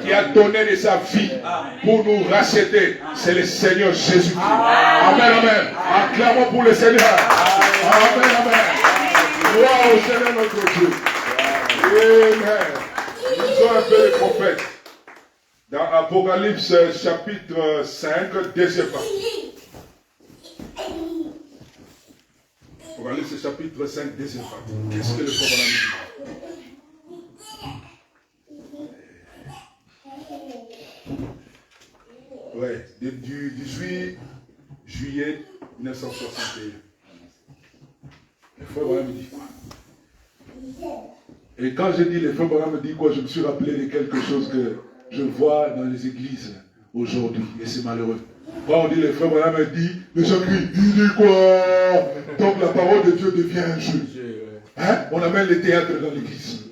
qui a donné de sa vie pour nous racheter. C'est le Seigneur Jésus-Christ. Amen, amen. Acclamons pour le Seigneur. Amen, amen. Gloire au Seigneur notre Dieu. Amen. Lisons un peu les prophètes. Dans Apocalypse chapitre 5, deuxième partie. Apocalypse chapitre 5, deuxième partie. Qu'est-ce que le frère dit? Ouais, du 18 juillet 1961. Le frère me dit quoi? Et quand je dis le frère me dit quoi, je me suis rappelé de quelque chose que je vois dans les églises aujourd'hui. Et c'est malheureux. Quand on dit le frère me dit, les gens crient, il dit quoi? Donc la parole de Dieu devient un jeu. Hein? On amène le théâtre dans l'église.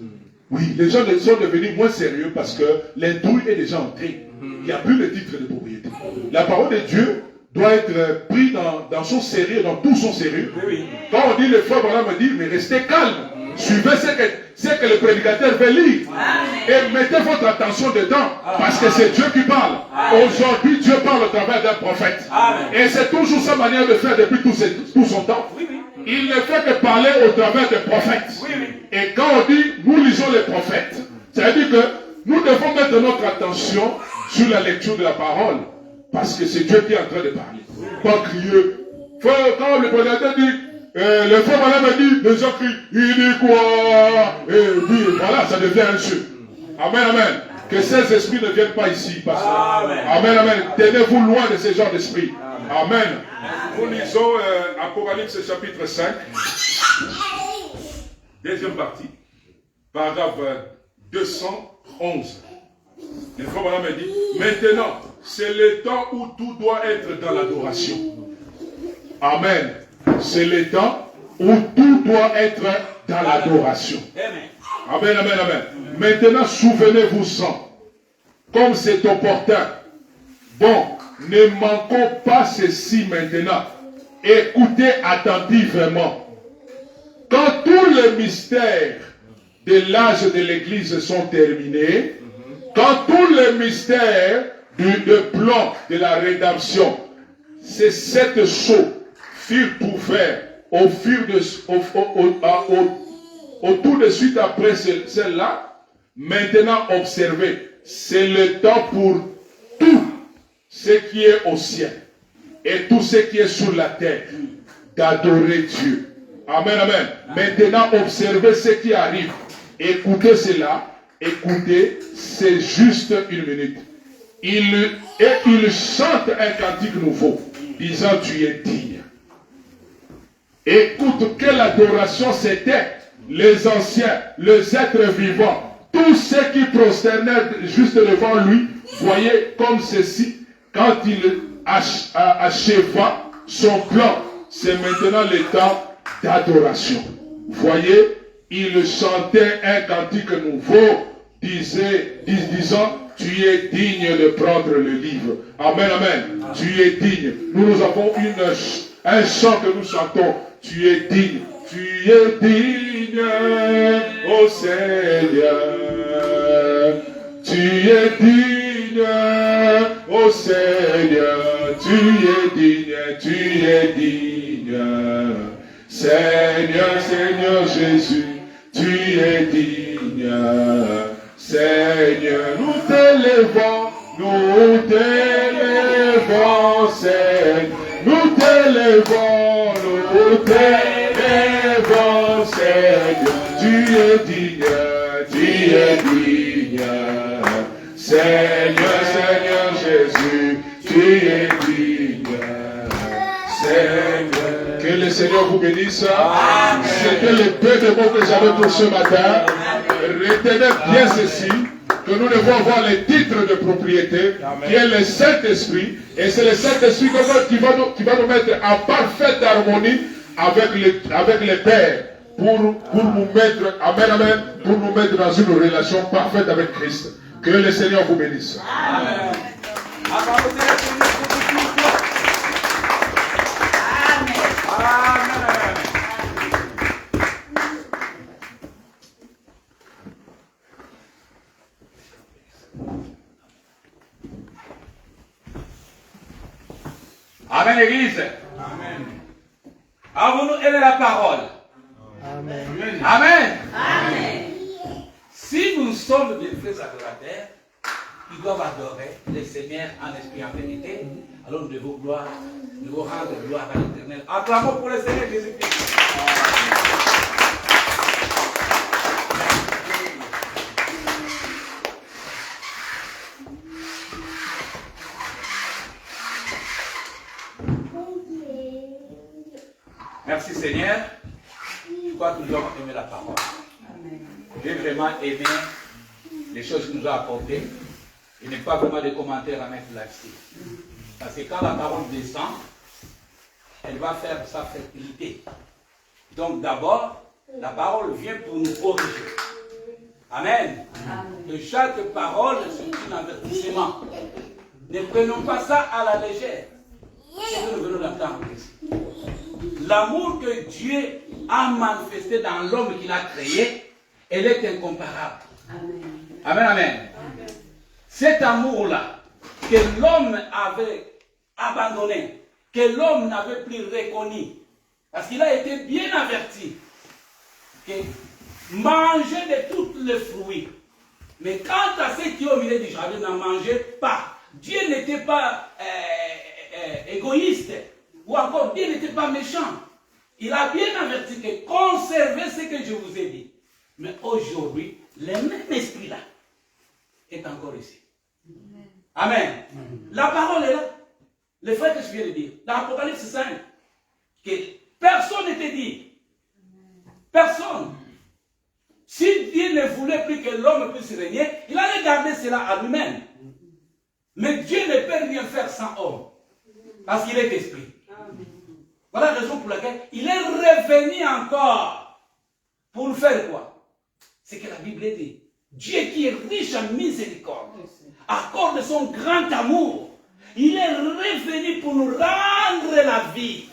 Oui, les gens sont devenus moins sérieux parce que l'indouille est déjà entrée. Il n'y a plus le titre de propriété. La parole de Dieu doit être prise dans son sérieux, dans tout son sérieux. Quand on dit le frère me dit, mais restez calme. Suivez ce que le prédicateur veut lire. Et mettez votre attention dedans. Parce que c'est Dieu qui parle. Aujourd'hui, Dieu parle au travers d'un prophète. Et c'est toujours sa manière de faire depuis tout son temps. Il ne fait que parler au travers des prophètes. Et quand on dit, nous lisons les prophètes, ça veut dire que nous devons mettre notre attention sur la lecture de la parole. Parce que c'est Dieu qui est en train de parler. Pas crier. Quand le prédicateur dit, le frère Madame me dit, les gens crient, il dit quoi? Et puis voilà, ça devient un jeu. Amen, amen. Que ces esprits ne viennent pas ici, pasteur. Amen, amen. Amen. Tenez-vous loin de ce genre d'esprit. Amen. Nous lisons Apocalypse chapitre 5, deuxième partie, paragraphe 211. Le frère Madame me dit, maintenant, c'est le temps où tout doit être dans l'adoration. Amen. C'est le temps où tout doit être dans l'adoration. Amen, amen, amen. Maintenant, souvenez-vous-en, comme c'est opportun. Bon, ne manquons pas ceci maintenant. Écoutez attentivement. Quand tous les mystères de l'âge de l'Église sont terminés, quand tous les mystères du plan de la rédemption, ces 7 sceaux furent ouverts au tout de suite après celle-là, maintenant observez, c'est le temps pour tout ce qui est au ciel et tout ce qui est sur la terre d'adorer Dieu. Amen, amen. Maintenant observez ce qui arrive. Écoutez cela. Écoutez, c'est juste une minute. Il chante un cantique nouveau, disant tu es digne. Écoute, quelle adoration c'était. Les anciens, les êtres vivants, tous ceux qui prosternaient juste devant lui, voyaient comme ceci, quand il acheva son plan, c'est maintenant le temps d'adoration. Voyez, il chantait un cantique nouveau, disant, tu es digne de prendre le livre. Amen, amen. Tu es digne. Nous avons un chant que nous chantons. Tu es digne. Tu es digne, ô Seigneur. Tu es digne, ô Seigneur. Tu es digne, tu es digne. Seigneur, Seigneur Jésus, tu es digne. Seigneur, nous t'élevons, Seigneur. Nous t'élevons, Seigneur. Tu es digne, tu es digne. Seigneur, Seigneur Jésus, tu es digne. Seigneur. Que le Seigneur vous bénisse. C'était le peu de mots que j'avais pour ce matin. Retenez bien ceci, que nous devons avoir le titre de propriété, qui est le Saint-Esprit, et c'est le Saint-Esprit qui va nous mettre en parfaite harmonie avec le Père, pour nous mettre, amen, amen, pour nous mettre dans une relation parfaite avec Christ. Que le Seigneur vous bénisse. Amen. Amen, Église. Amen. Avons-nous aimé la parole? Amen. Amen. Amen. Si nous sommes des frères adorateurs qui doivent adorer le Seigneur en esprit et en vérité, alors nous devons rendre gloire à l'Éternel. Acclamons pour le Seigneur Jésus-Christ. Merci Seigneur. Je crois que nous avons aimé la parole. J'ai vraiment aimé les choses que nous a apportées. Il n'y a pas vraiment de commentaires à mettre là-dessus. Parce que quand la parole descend, elle va faire sa fertilité. Donc d'abord, la parole vient pour nous corriger. Amen. Que chaque parole soit un avertissement. Ne prenons pas ça à la légère. C'est ce que nous venons d'entendre ici. L'amour que Dieu a manifesté dans l'homme qu'il a créé, elle est incomparable. Amen. Amen, amen. Cet amour-là, que l'homme avait abandonné, que l'homme n'avait plus reconnu, parce qu'il a été bien averti, que manger de tous les fruits. Mais quant à ceux qui ont au milieu du jardin, n'en mangeaient pas. Dieu n'était pas égoïste. Ou encore, Dieu n'était pas méchant. il a bien averti que conservez ce que je vous ai dit. Mais aujourd'hui, le même esprit-là est encore ici. Amen. La parole est là. Le frère que je viens de dire, dans l'Apocalypse 5, que personne n'était dit. Personne. Si Dieu ne voulait plus que l'homme puisse régner, il allait garder cela à lui-même. Mais Dieu ne peut rien faire sans homme. Parce qu'il est esprit. Voilà la raison pour laquelle il est revenu encore. Pour faire quoi? C'est que la Bible dit. Dieu qui est riche en miséricorde, à cause de son grand amour, il est revenu pour nous rendre la vie.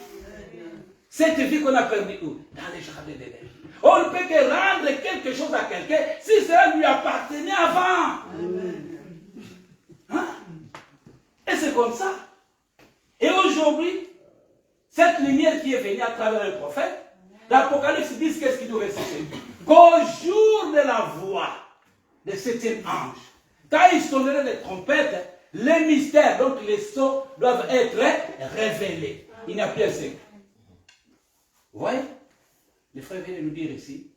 Cette vie qu'on a perdue où? Dans les jardins d'Éden. On ne peut que rendre quelque chose à quelqu'un si cela lui appartenait avant. Hein? Et c'est comme ça. Et aujourd'hui, cette lumière qui est venue à travers le prophète, l'Apocalypse dit qu'est-ce qu'il devait cesser. Qu'au jour de la voix de cet ange, quand il sonnerait les trompettes, les mystères, donc les sceaux, doivent être révélés. Il n'y a plus un secret. Vous voyez? Le frère vient de nous dire ici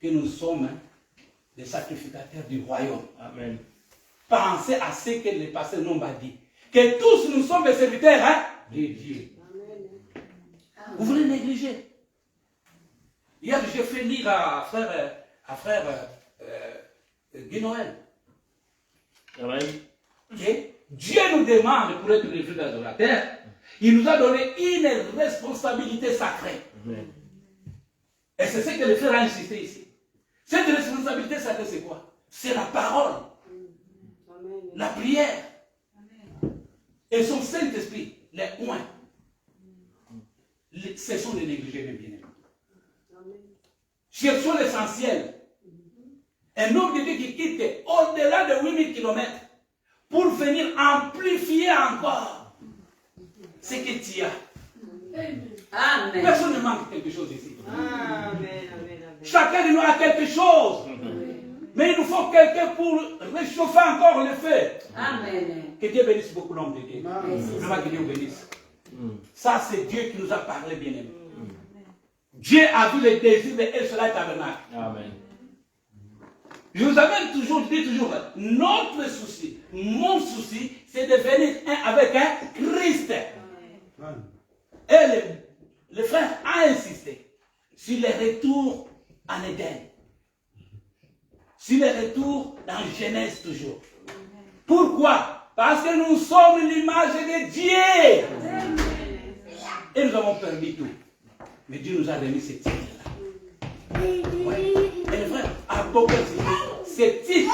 que nous sommes les sacrificateurs du royaume. Amen. Pensez à ce que le pasteur nous a dit. Que tous nous sommes des serviteurs de Dieu. Amen. Vous voulez négliger? Hier, j'ai fait lire à frère Guy Noël. Amen. Okay? Dieu nous demande pour être des vrais adorateurs. Il nous a donné une responsabilité sacrée. Amen. Et c'est ce que le frère a insisté ici. Cette responsabilité sacrée, c'est quoi? C'est la parole. Amen. La prière. Amen. Et son Saint-Esprit, les points. Cessons de négliger les bien-aimés. Cherchons l'essentiel. Un homme de Dieu qui quitte au-delà de 8000 km pour venir amplifier encore ce que tu as. Amen. Personne ne manque quelque chose ici. Amen. Chacun de nous a quelque chose. Amen. Mais il nous faut quelqu'un pour réchauffer encore le feu. Amen. Que Dieu bénisse beaucoup l'homme de Dieu. Vraiment que Dieu bénisse. Ça, c'est Dieu qui nous a parlé, bien aimé. Dieu a vu les désirs de El Shaddai Tabernacle. Amen. Je vous avais toujours dit, notre souci, mon souci, c'est de venir un avec un Christ. Amen. Et le frère a insisté sur le retour en Éden. Sur le retour dans Genèse toujours. Pourquoi? Parce que nous sommes l'image de Dieu. Amen. Et nous avons perdu tout. Mais Dieu nous a remis ce titre-là. Ouais. Et le frère, à beaucoup ce titre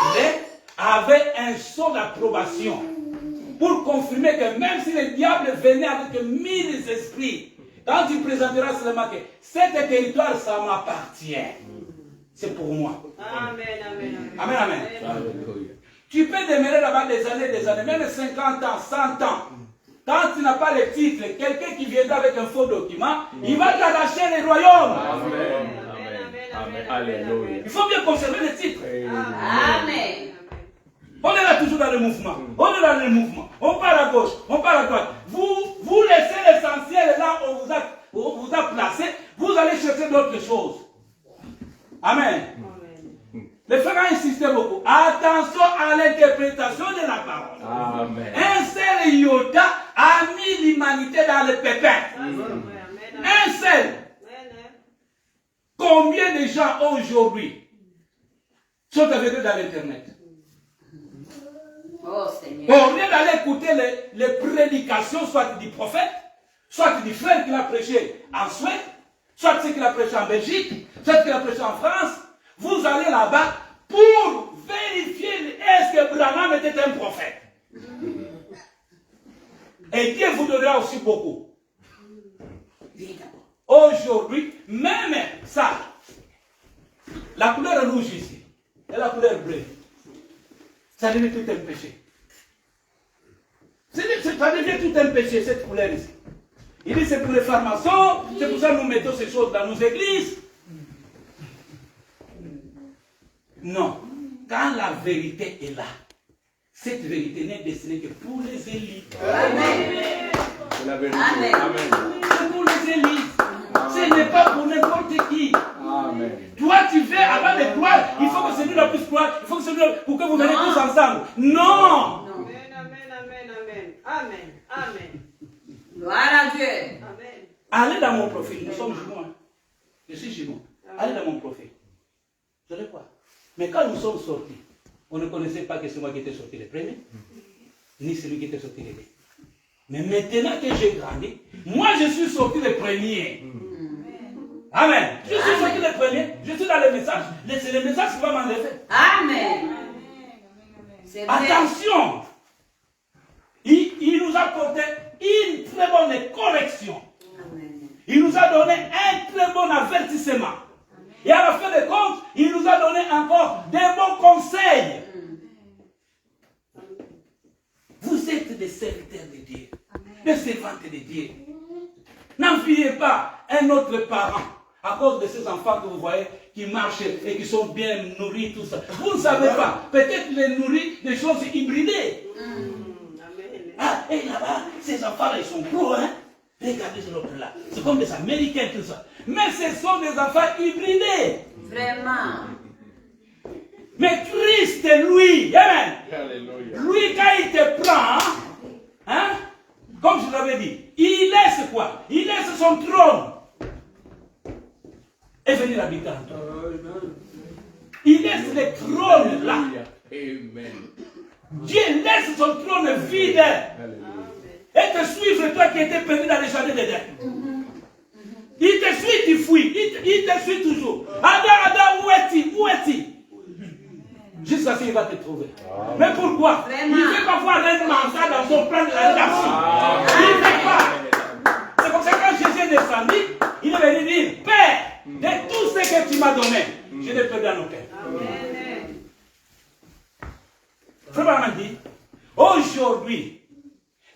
avait un son d'approbation pour confirmer que même si le diable venait avec 1000 esprits, quand tu présenteras seulement que cet territoire, ça m'appartient. C'est pour moi. Amen, amen, amen. Amen, amen. Tu peux demeurer là-bas des années, même 50 ans, 100 ans. Quand tu n'as pas le titre, quelqu'un qui viendra avec un faux document, il va t'arracher le royaume. Amen. Amen. Alléluia. Il faut bien conserver le titre. Amen. On est là toujours dans le mouvement. On est dans le mouvement. On part à gauche, on part à droite. Vous laissez l'essentiel là où on vous a placé. Vous allez chercher d'autres choses. Amen. Le frère a insisté beaucoup. Attention à l'interprétation de la parole. Amen. Un seul iota a mis l'humanité dans le pépin. Un seul. Combien de gens aujourd'hui sont avec eux dans l'internet? Oh Seigneur. Au lieu d'aller écouter les prédications, soit du prophète, soit du frère qui l'a prêché en Suède, soit ce qu'il a prêché en Belgique, soit ce qu'il a prêché en France, vous allez là-bas pour vérifier est-ce que Branham était un prophète. Et Dieu vous donnera aussi beaucoup. Aujourd'hui, même ça, la couleur rouge ici, et la couleur bleue, ça devient tout un péché. Ça devient tout un péché, cette couleur ici. Il dit c'est pour les francs-maçons, c'est pour ça que nous mettons ces choses dans nos églises. Non. Quand la vérité est là, cette vérité n'est destinée que pour les élites. Amen. C'est la vérité. Amen. C'est pour les élites. Ce n'est pas pour n'importe qui. Amen. Toi, tu fais avant de croire, il faut que celui-là puisse croire, il faut que celui-là, pour que vous veniez tous ensemble. Non! Amen. Gloire à Dieu. Amen. Allez dans mon profil, nous sommes jumeaux. Je suis jumeau. Allez dans mon profil. Vous savez quoi? Mais quand nous sommes sortis, on ne connaissait pas que c'est moi qui étais sorti le premier, ni celui qui était sorti le deuxième. Mais maintenant que j'ai grandi, moi je suis sorti le premier. Amen. Je suis sorti le premier, je suis dans le message. C'est le message qui va m'enlever. Amen. C'est vrai. Attention! Il nous a porté une très bonne correction. Amen. Il nous a donné un très bon avertissement. Et à la fin de compte, il nous a donné encore des bons conseils. Vous êtes des serviteurs de Dieu, des servantes de Dieu. N'enviez pas un autre parent à cause de ces enfants que vous voyez qui marchent et qui sont bien nourris, tout ça. Vous ne savez pas. Peut-être les nourris des choses hybridées. Ah, et là-bas, ces enfants-là, ils sont gros, hein? Regardez ce l'autre-là. C'est comme des Américains, tout ça. Mais ce sont des enfants hybridés. Vraiment. Mais Christ, lui, amen. Alléluia. Lui, quand il te prend, hein, comme je l'avais dit, il laisse quoi? Il laisse son trône et venir habiter en toi. Il laisse le trône là. Amen. Dieu laisse son trône vide et te suivre, toi qui étais perdu dans les jardins d'Éden. Il te suit, tu fuis. Il te suit toujours. Adam, où es-tu? Où es-tu? Jusqu'à ce qu'il va te trouver. Mais pourquoi? Vraiment. Il ne fait pas voir un mandat dans son plan de la rédemption. Il ne fait pas. C'est comme ça que quand Jésus est descendu, il est venu dire, Père, de tout ce que tu m'as donné, je ne peux donner aucun. Frère m'a dit, aujourd'hui,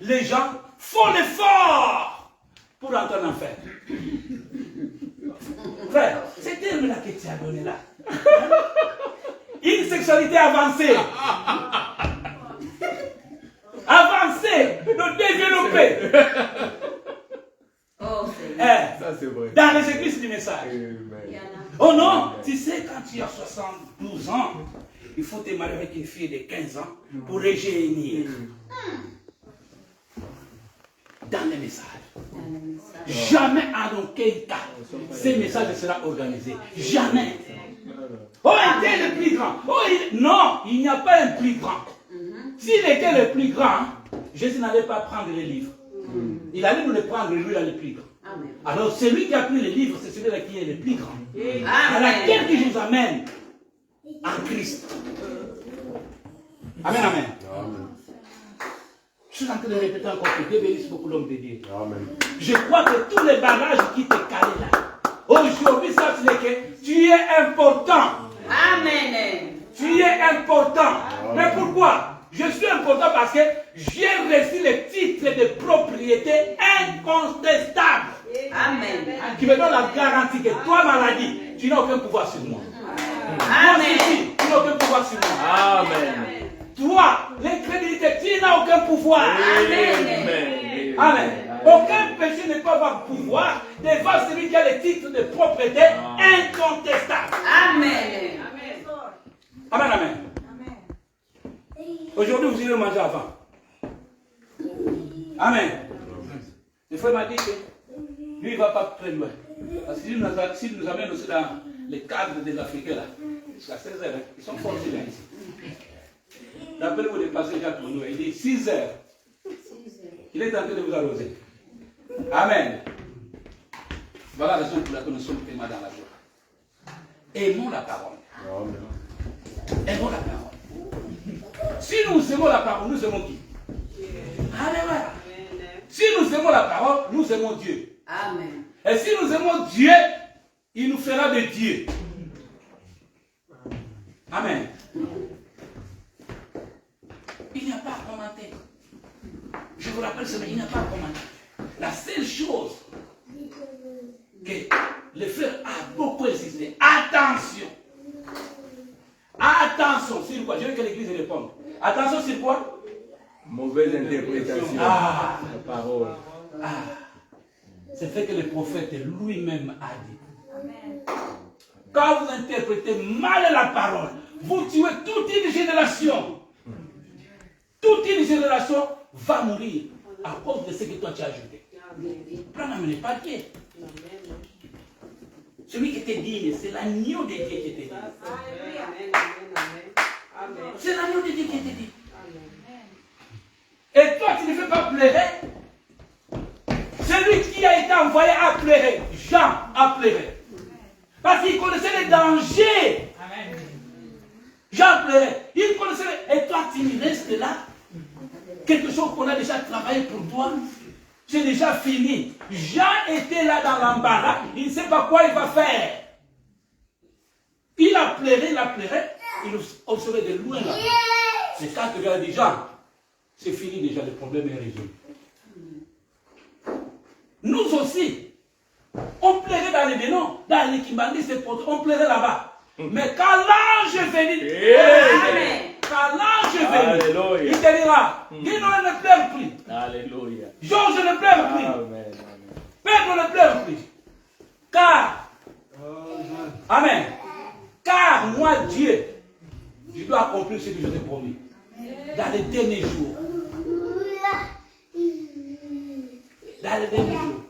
les gens font l'effort pour entrer en enfer. Frère, c'est terme-là que tu as donné là. Une sexualité avancée. Avancée, de développer. Oh, Seigneur. Ça, c'est vrai. Dans les églises du message. Amen. Il y en a. Oh non, tu sais, quand tu as 72 ans, il faut te marier avec une fille de 15 ans pour régénérer. Dans les messages. Dans le message. Jamais à aucun cas, ces messages sera organisé. Jamais. Oh, il était le plus grand. Oh, non, il n'y a pas un plus grand. S'il était le plus grand, Jésus n'allait pas prendre les livres. Il allait nous les prendre, lui, il est le plus grand. Amen. Alors, celui qui a pris les livres, c'est celui-là qui est le plus grand. À Amen. laquelle qui nous amène en Christ. Amen, amen. Je suis en train de répéter encore que Dieu bénisse beaucoup l'homme de Dieu. Je crois que tous les barrages qui te calent là, aujourd'hui, ça c'est que tu es important. Amen. Tu es important. Mais pourquoi? Je suis important parce que j'ai reçu le titre de propriété incontestable. Amen. Qui me donne la garantie que toi, maladie, tu n'as aucun pouvoir sur moi. Toi, Amen. ceci, tu n'as aucun pouvoir sur moi. Amen. Toi, l'incrédulité, tu n'as aucun pouvoir. Amen. Amen. Aucun péché ne peut avoir pouvoir devant celui qui a le titre de propriété incontestable. Amen. Amen, amen. Aujourd'hui, vous irez manger avant. Amen. Le frère m'a dit que lui, il ne va pas très loin. Parce qu'il nous amène aussi dans le cadre des Africains, là, jusqu'à 16h, ils sont forcés là ici. Rappelez-vous de passer Jacques Monod, il dit 6h. Il est en train de vous arroser. Amen. Voilà la raison pour laquelle nous sommes vraiment dans la joie. Aimons la parole. Aimons la parole. Si nous aimons la parole, nous aimons qui? Amen. Si nous aimons la parole, nous aimons Dieu. Amen. Et si nous aimons Dieu, il nous fera de Dieu. Amen. Il n'y a pas à commenter. Je vous rappelle cela, il n'y a pas à commenter. La seule chose que le frère a beaucoup insisté, attention. Attention sur quoi? Je veux que l'église réponde. Attention sur quoi? Mauvaise interprétation. Ah. La parole. Ah. c'est fait que le prophète lui-même a dit. Quand vous interprétez mal la parole, vous tuez toute une génération. Toute une génération va mourir à cause de ce que toi tu as ajouté. Prends les papiers. Celui qui était digne, c'est l'agneau de Dieu qui était digne. C'est l'agneau de Dieu qui était digne. Et toi, tu ne fais pas pleurer. Celui qui a été envoyé à pleurer, Jean a pleuré. Parce qu'il connaissait les dangers. Jean pleurait. Il connaissait les... Et toi, tu restes là. Quelque chose qu'on a déjà travaillé pour toi. C'est déjà fini. Jean était là dans l'embarras. Il ne sait pas quoi il va faire. Il a pleuré, il observait de loin là. Mais quand tu regardes Jean, c'est fini déjà, le problème est résolu. Nous aussi, on pleurait dans les Bénons, dans les Kimbandi, on pleurait là-bas. Mais quand l'ange est venu, quand l'ange est venu, il te dira, Guido ne pleure plus. Alléluia. Georges ne pleure plus. Amen. Pedro ne pleure plus. Car, Amen. Car moi, Dieu, je dois accomplir ce que je t'ai promis. Dans les derniers jours. Dans les derniers jours.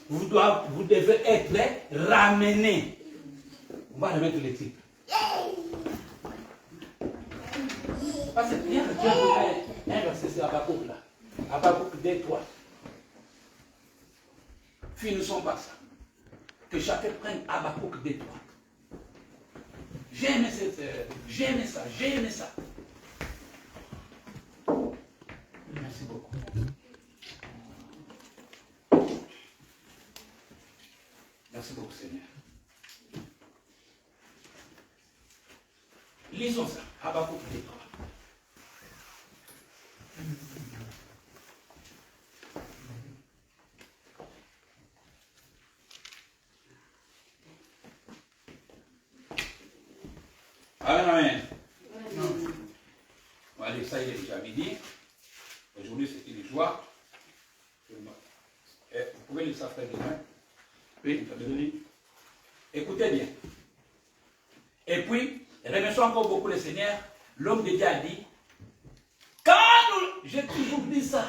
Vous devez être ramenés. On va remettre les titres. Parce que bien que Dieu a donné un verset, c'est Habakkuk là. Habakkuk des toi. Finissons par ça. Que chacun prenne Habakkuk des toi. J'ai aimé ça. Merci beaucoup. Merci beaucoup, Seigneur. Lisons ça. Habakkuk des toi. Amen. Allez, ça il est déjà midi. Aujourd'hui c'était une joie. Vous pouvez lire ça, frère demain. Oui, écoutez bien. Et puis, remercions encore beaucoup le Seigneur. L'homme de Dieu a dit, j'ai toujours dit ça,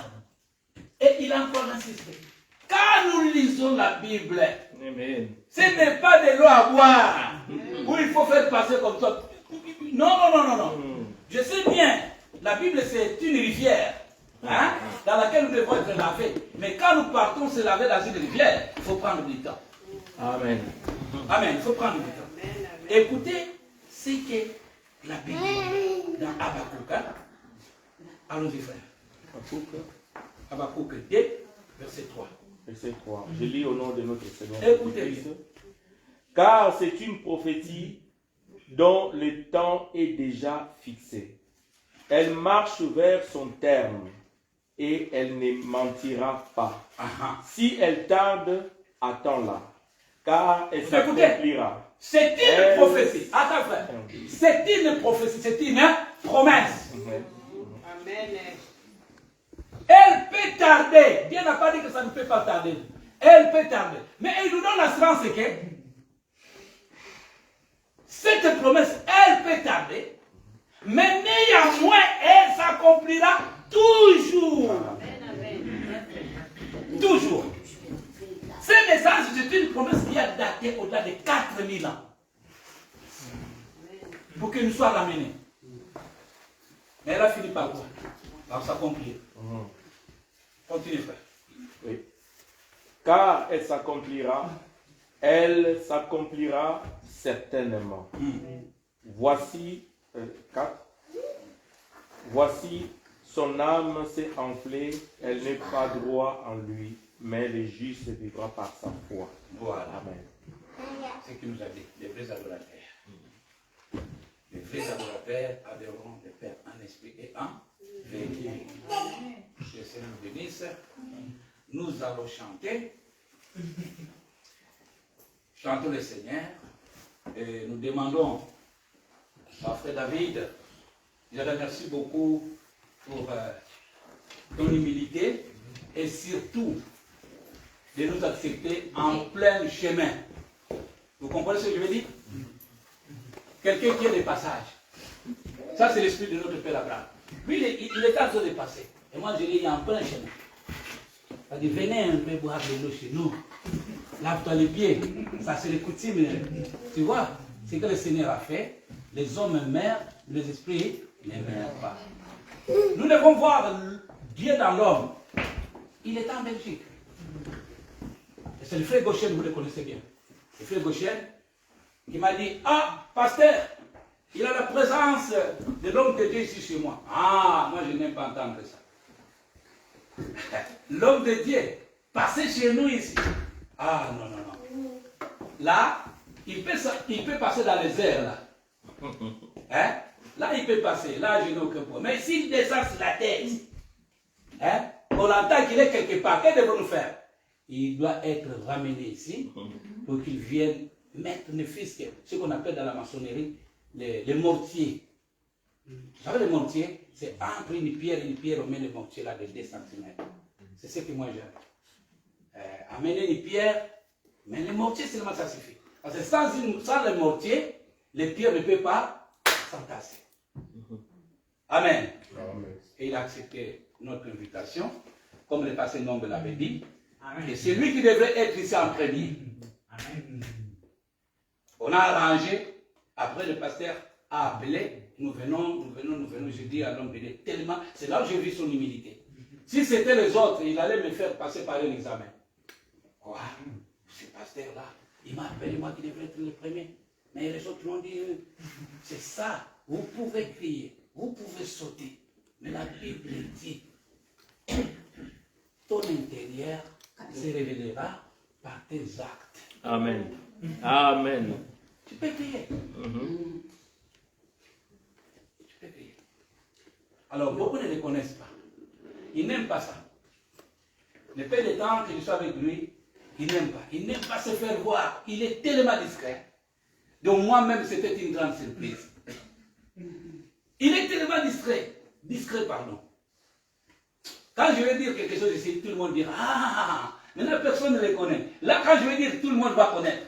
et il a encore insisté. Quand nous lisons la Bible, Amen. ce n'est pas de l'eau à boire, où il faut faire passer comme ça. Non. Je sais bien, la Bible c'est une rivière, hein, dans laquelle nous devons être lavés. Mais quand nous partons se laver dans une rivière, il faut prendre du temps. Amen. Amen, il faut prendre du temps. Écoutez ce que la Bible dit dans Habakkuk. Hein? Allons-y, frère. Habakkuk 2, verset 3. Verset 3. Je lis au nom de notre Seigneur. Écoutez bien. Car c'est une prophétie dont le temps est déjà fixé. Elle marche vers son terme et elle ne mentira pas. Si elle tarde, attends-la, car elle s'accomplira. C'est une prophétie. Attends, frère. C'est une prophétie, c'est une promesse. Amen. Elle peut tarder. Dieu n'a pas dit que ça ne peut pas tarder. Elle peut tarder. Mais il nous donne l'assurance que cette promesse, elle peut tarder. Mais néanmoins, elle s'accomplira toujours. Toujours. Ce message, c'est une promesse qui a daté au-delà de 4000 ans. Pour qu'il nous soit ramené. Mais elle a fini par quoi? Par s'accomplir. Continue, frère. Oui. Car elle s'accomplira certainement. Voici, 4. Voici, son âme s'est enflée, elle n'est pas droit en lui, mais le juste vivra par sa foi. Voilà. Amen. C'est ce qu'il nous a dit, les vrais adorateurs. Les vrais adorateurs adoreront le Père en esprit et en vérité. Que le Seigneur nous bénisse. Nous allons chanter. Chantons le Seigneur. Et nous demandons à Frère David, je te remercie beaucoup pour ton humilité et surtout de nous accepter en plein chemin. Vous comprenez ce que je veux dire? Quelqu'un qui est de passage. Ça, c'est l'esprit de notre Père Abraham. Lui, il est en train de passer. Et moi, je dis, il y a un plein chemin. Il dit, venez un peu boire de l'eau chez nous. Lave-toi les pieds. Ça, c'est les coutumes. Tu vois, c'est que le Seigneur a fait. Les hommes meurent, les esprits ne meurent pas. Nous devons voir Dieu dans l'homme. Il est en Belgique. Et c'est le frère Gauchen, vous le connaissez bien. Le frère Gauchen qui m'a dit, ah, pasteur, il a la présence de l'homme de Dieu ici chez moi. Ah, moi je n'aime pas entendre ça. L'homme de Dieu, passer chez nous ici. Ah, non, non, non. Là, il peut passer dans les airs, là. Hein? Là, il peut passer. Là, je n'ai aucun problème. Mais s'il descend sur la tête, hein? On entend qu'il est quelque part. Qu'est-ce que devons-nous faire? Il doit être ramené ici pour qu'il vienne mettre ne fût-ce que ce qu'on appelle dans la maçonnerie les mortiers. Vous savez, les mortiers, c'est entre une pierre et une pierre, on met le mortier là de 2 cm. C'est ce que moi j'aime. Amener une pierre, mais le mortier seulement ça suffit. Parce que sans le mortier, les pierres ne peuvent pas s'entasser. Amen. Amen. Et il a accepté notre invitation, comme le passé nombre l'avait dit. Amen. Et c'est lui qui devrait être ici en premier. Amen. On a arrangé, après le pasteur a appelé, nous venons, je dis à l'homme de Dieu, tellement, c'est là où j'ai vu son humilité. Si c'était les autres, il allait me faire passer par un examen. Quoi? Ce pasteur-là, il m'a appelé, moi qui devrais être le premier. Mais les autres m'ont dit, c'est ça, vous pouvez crier, vous pouvez sauter. Mais la Bible dit, ton intérieur se révélera par tes actes. Amen. Amen. Tu peux crier. Tu peux crier. Alors, beaucoup ne le connaissent pas. Ils n'aiment pas ça. Le peu de temps que je suis avec lui, il n'aime pas. Il n'aime pas se faire voir. Il est tellement discret. Donc moi-même, c'était une grande surprise. Il est tellement discret. Discret, pardon. Quand je vais dire quelque chose ici, tout le monde dira, ah, maintenant personne ne le connaît. Là, quand je vais dire, tout le monde va connaître.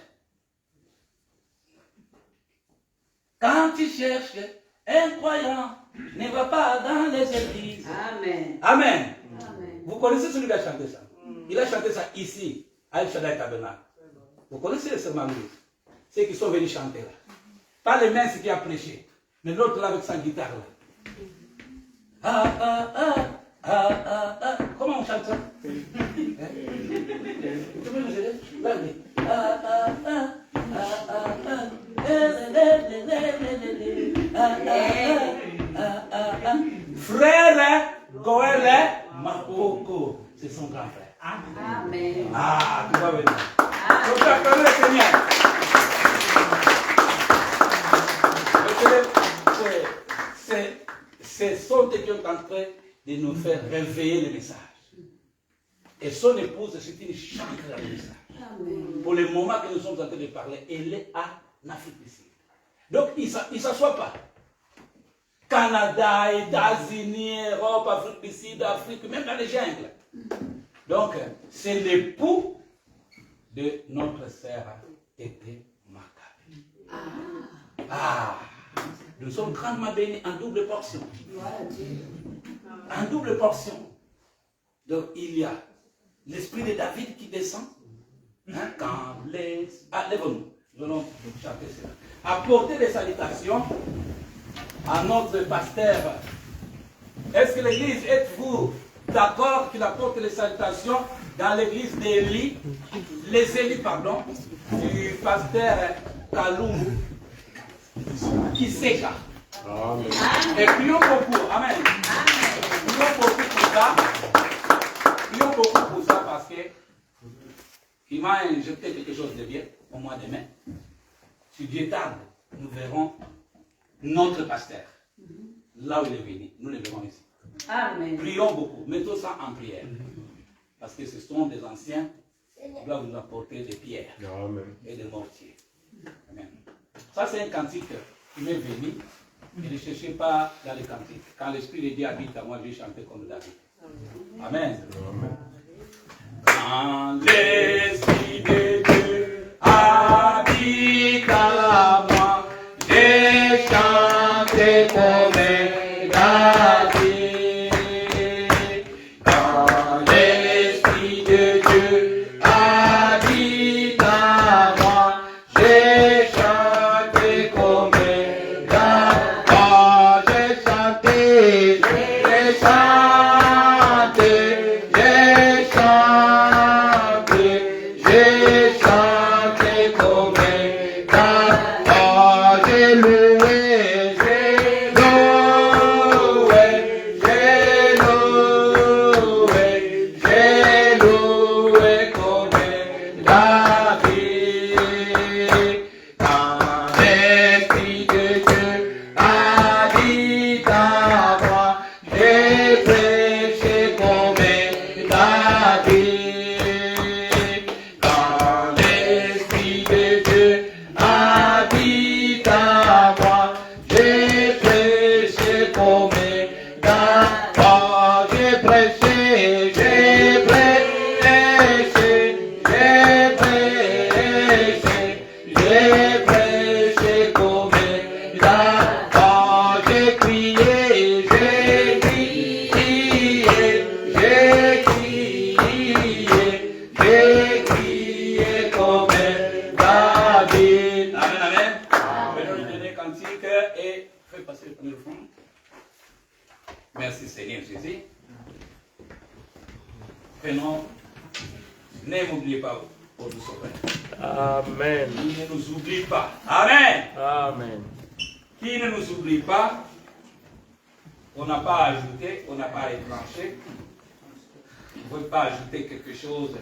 Quand tu cherches un croyant, ne va pas dans les églises. Amen. Amen. Amen. Vous connaissez celui qui a chanté ça? Il a chanté ça ici, à El Shaddai Tabernacle. Vous connaissez le serment de Moïse? Ceux qui sont venus chanter là. Pas les minces qui a prêché, mais l'autre là avec sa guitare là. Ah, ah, ah, ah, ah, ah. Comment on chante ça? Tu peux nous aider? Ah, ah, ah, ah, ah, ah. Frère Goël Mapoko, c'est son grand frère. Amen. Ah, tu vas venir. Donc, appelez le Seigneur. Ce sont des qui sont en train de nous faire réveiller le message. Et son épouse, c'est une chancre de message. Amen. Pour le moment que nous sommes en train de parler, elle est en Afrique du Sud. Donc, il ne s'assoit pas. Canada, États-Unis, Europe, Afrique du Sud, Afrique, même dans les jungles. Donc, c'est l'époux de notre sœur Tété Makabe. Ah, nous sommes grandement bénis en double portion. En double portion. Donc, il y a l'esprit de David qui descend. Hein, quand les... Ah, lève-nous. Nous allons chanter cela. Apporter des salutations à notre pasteur. Est-ce que l'église, êtes-vous d'accord qu'il apporte les salutations dans l'église d'Élie, les Élis, pardon, du pasteur Kalumbu, Kiseka. Amen. Et prions beaucoup. Amen. Prions beaucoup pour ça. Prions beaucoup pour ça parce que il m'a injecté quelque chose de bien au mois de mai. Si Dieu tarde, nous verrons notre pasteur. Là où il est venu, nous le verrons ici. Amen. Prions beaucoup, mettons ça en prière. Parce que ce sont des anciens qui doivent nous apporter des pierres et des mortiers. Amen. Ça, c'est un cantique qui m'est venu. Et ne cherchez pas dans les cantiques. Quand l'Esprit de Dieu habite à moi, je vais chanter comme David. Amen. Amen. Quand l'Esprit de Dieu habite à moi, j'ai chanté comme David. Quand l'Esprit de Dieu habite à moi, j'ai chanté comme David. Oh, j'ai chanté, j'ai chanté, j'ai chanté, j'ai chanté comme David. Oh, j'ai loué, j'ai loué, j'ai loué, j'ai loué comme David. Quand l'Esprit de Dieu habite à moi, j'ai prêché comme David. Quand l'Esprit de Dieu habite à moi, j'ai prêché comme David. Oh, j'ai prêché, j'ai prêché, j'ai prêché, j'ai prêché comme David. Oh, j'ai crié, j'ai crié, j'ai crié, j'ai crié comme David. Amen, amen. Venons lui donner cantique et fais passer le premier fond. Merci Seigneur Jésus. Prenons, ne m'oubliez pas au douce Père. Amen. Qui ne nous oublie pas. Amen. Amen. Qui ne nous oublie pas. On n'a pas ajouté, on n'a pas retranché. On ne veut pas ajouter quelque chose.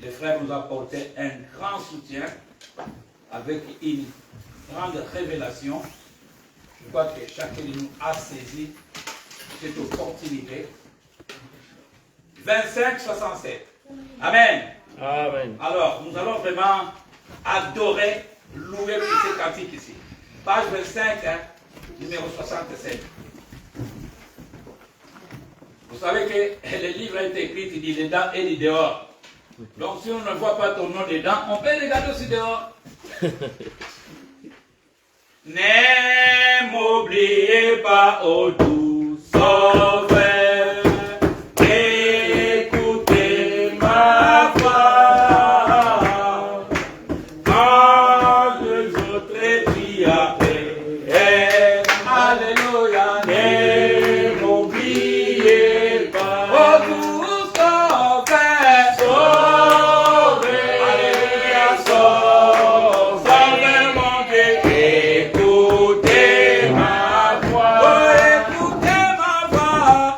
Les frères nous ont apporté un grand soutien avec une grande révélation. Je crois que chacun de nous a saisi cette opportunité. 25-67. Amen. Amen. Alors, nous allons vraiment adorer, louer pour ces cantiques ici. Page 25, numéro 67. Vous savez que le livre a été écrit, il dit dedans et il dehors. Donc si on ne voit pas ton nom dedans, on peut regarder aussi dehors. Ne m'oubliez pas, ô doux Sauveur, écoutez ma voix. Quand les autres crient après, alléluia, ne m'oubliez pas, ô doux Sauveur, Sauveur, alléluia, Sauveur mon Dieu, écoutez ma voix, oh, écoutez ma voix.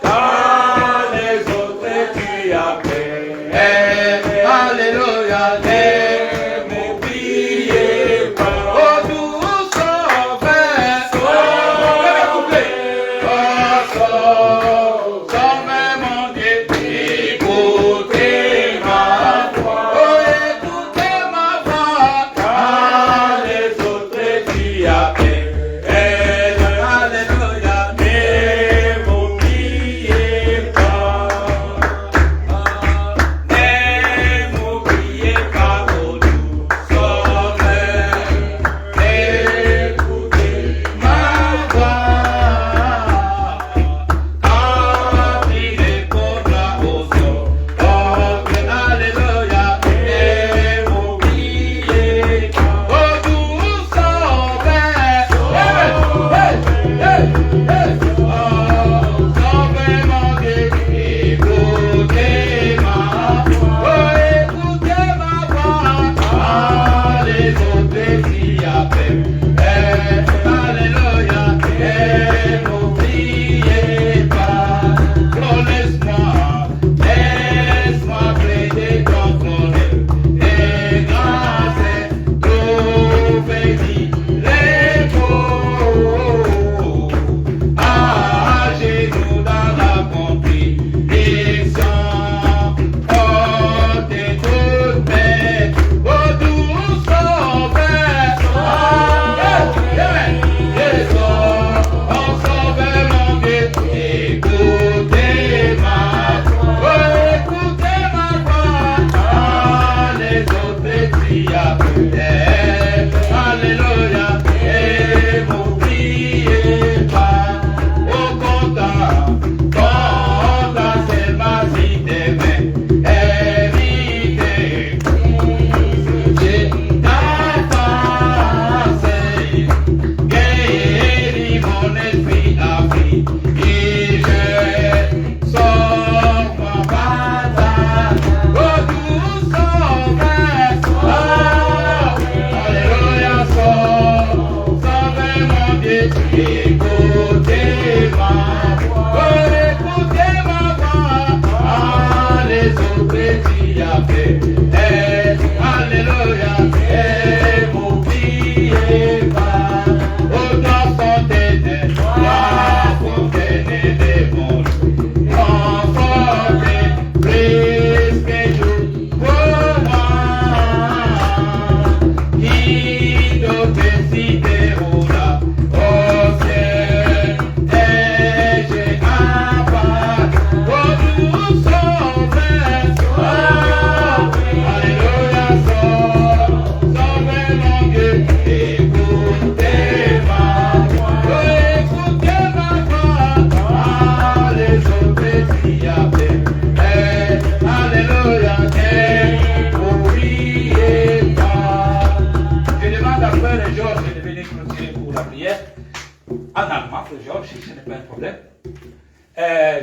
problème.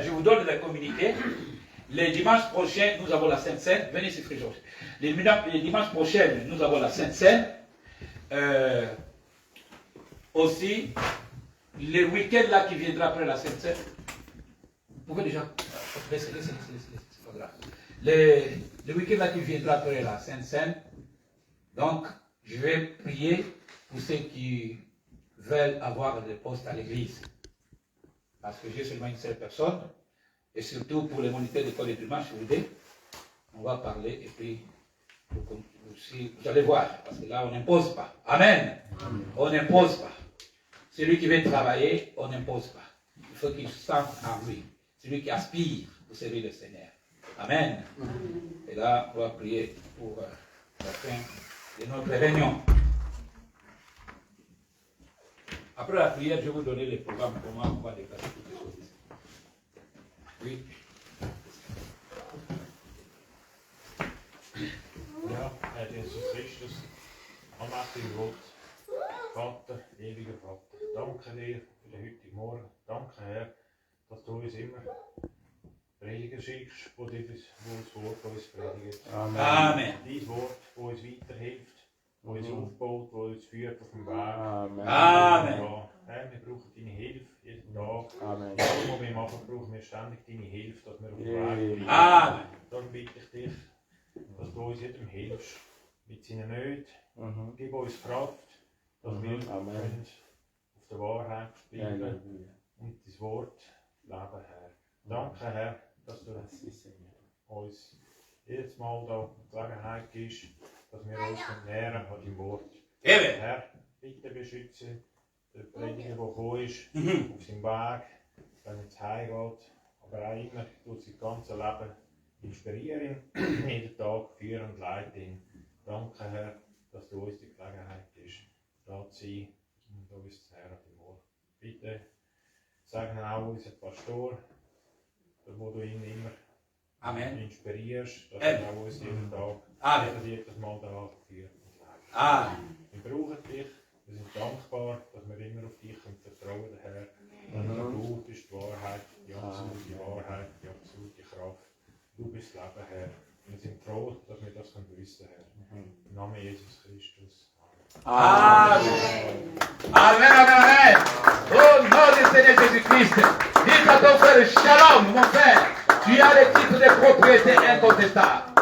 Je vous donne les communiqués. Les dimanches prochains, nous avons la Sainte Seine. Venez ici, Frère Georges. Les dimanches prochains, nous avons la Sainte Seine. Aussi, le week-end là qui viendra après la Sainte Seine. Vous pouvez déjà. Laissez, c'est pas grave. Le week-end là qui viendra après la Sainte Seine. Donc, je vais prier pour ceux qui veulent avoir des postes à l'église. Parce que j'ai seulement une seule personne. Et surtout pour les moniteurs d'école de dimanche, on va parler et puis vous allez voir. Parce que là, on n'impose pas. Amen. On n'impose pas. Celui qui veut travailler, on n'impose pas. Il faut qu'il sente en lui. Celui qui aspire pour servir le Seigneur. Amen. Et là, on va prier pour la fin de notre réunion. Après la prière, je vais vous donner les programmes, comment on va déplacer toutes les choses. Oui. Ja, Herr Jesus Christus, allmächtiger Gott, Vater, ewiger Vater, danke dir für den heutigen Morgen. Danke, Herr, dass du uns immer Prediger schickst, wo das Wort uns predigt. Amen. Dein Wort, das uns weiterhilft, das uns aufbaut, das uns führt auf dem Weg. Amen. Amen. Ja, Herr, wir brauchen deine Hilfe jeden Tag. Amen. Alles, was wir machen, brauchen wir ständig deine Hilfe, dass wir auf dem Weg bleiben. Amen. Darum bitte ich dich, dass du uns jedem hilfst mit seinen Nöten. Gib uns Kraft, dass wir Amen. können auf der Wahrheit bleiben Halleluja. und das Wort leben, Herr. Danke, Herr, dass du uns jedes Mal da die Gelegenheit gibst, dass wir uns nähern an deinem Wort. Amen. Herr, bitte beschütze den Prediger, der gekommen ist, auf seinem Weg, wenn er ins Heim geht, aber auch immer durch sein ganzes Leben inspirieren, jeden Tag führen und leiten ihn. Danke, Herr, dass du uns die Gelegenheit gibst, da zu sein und uns zu hören an deinem Wort. Bitte segne auch unseren Pastor, wo du ihn immer Amen. inspirierst, dass Amen. er auch uns jeden Tag Amen. jedes Mal da führt und leitet. Amen. Wir brauchen dich, wir sind dankbar, dass wir immer auf dich vertrauen können, Herr. Und du bist die Wahrheit, die absolute Wahrheit, die absolute Kraft. Du bist das Leben, Herr. Und wir sind froh, dass wir das wissen können, Herr. Im Namen Jesus Christus. Amen. Amen, amen, amen. Au nom du Seigneur Jésus-Christ, dis à ton frère Shalom, mon frère. Tu as le titre de propriété incontestable.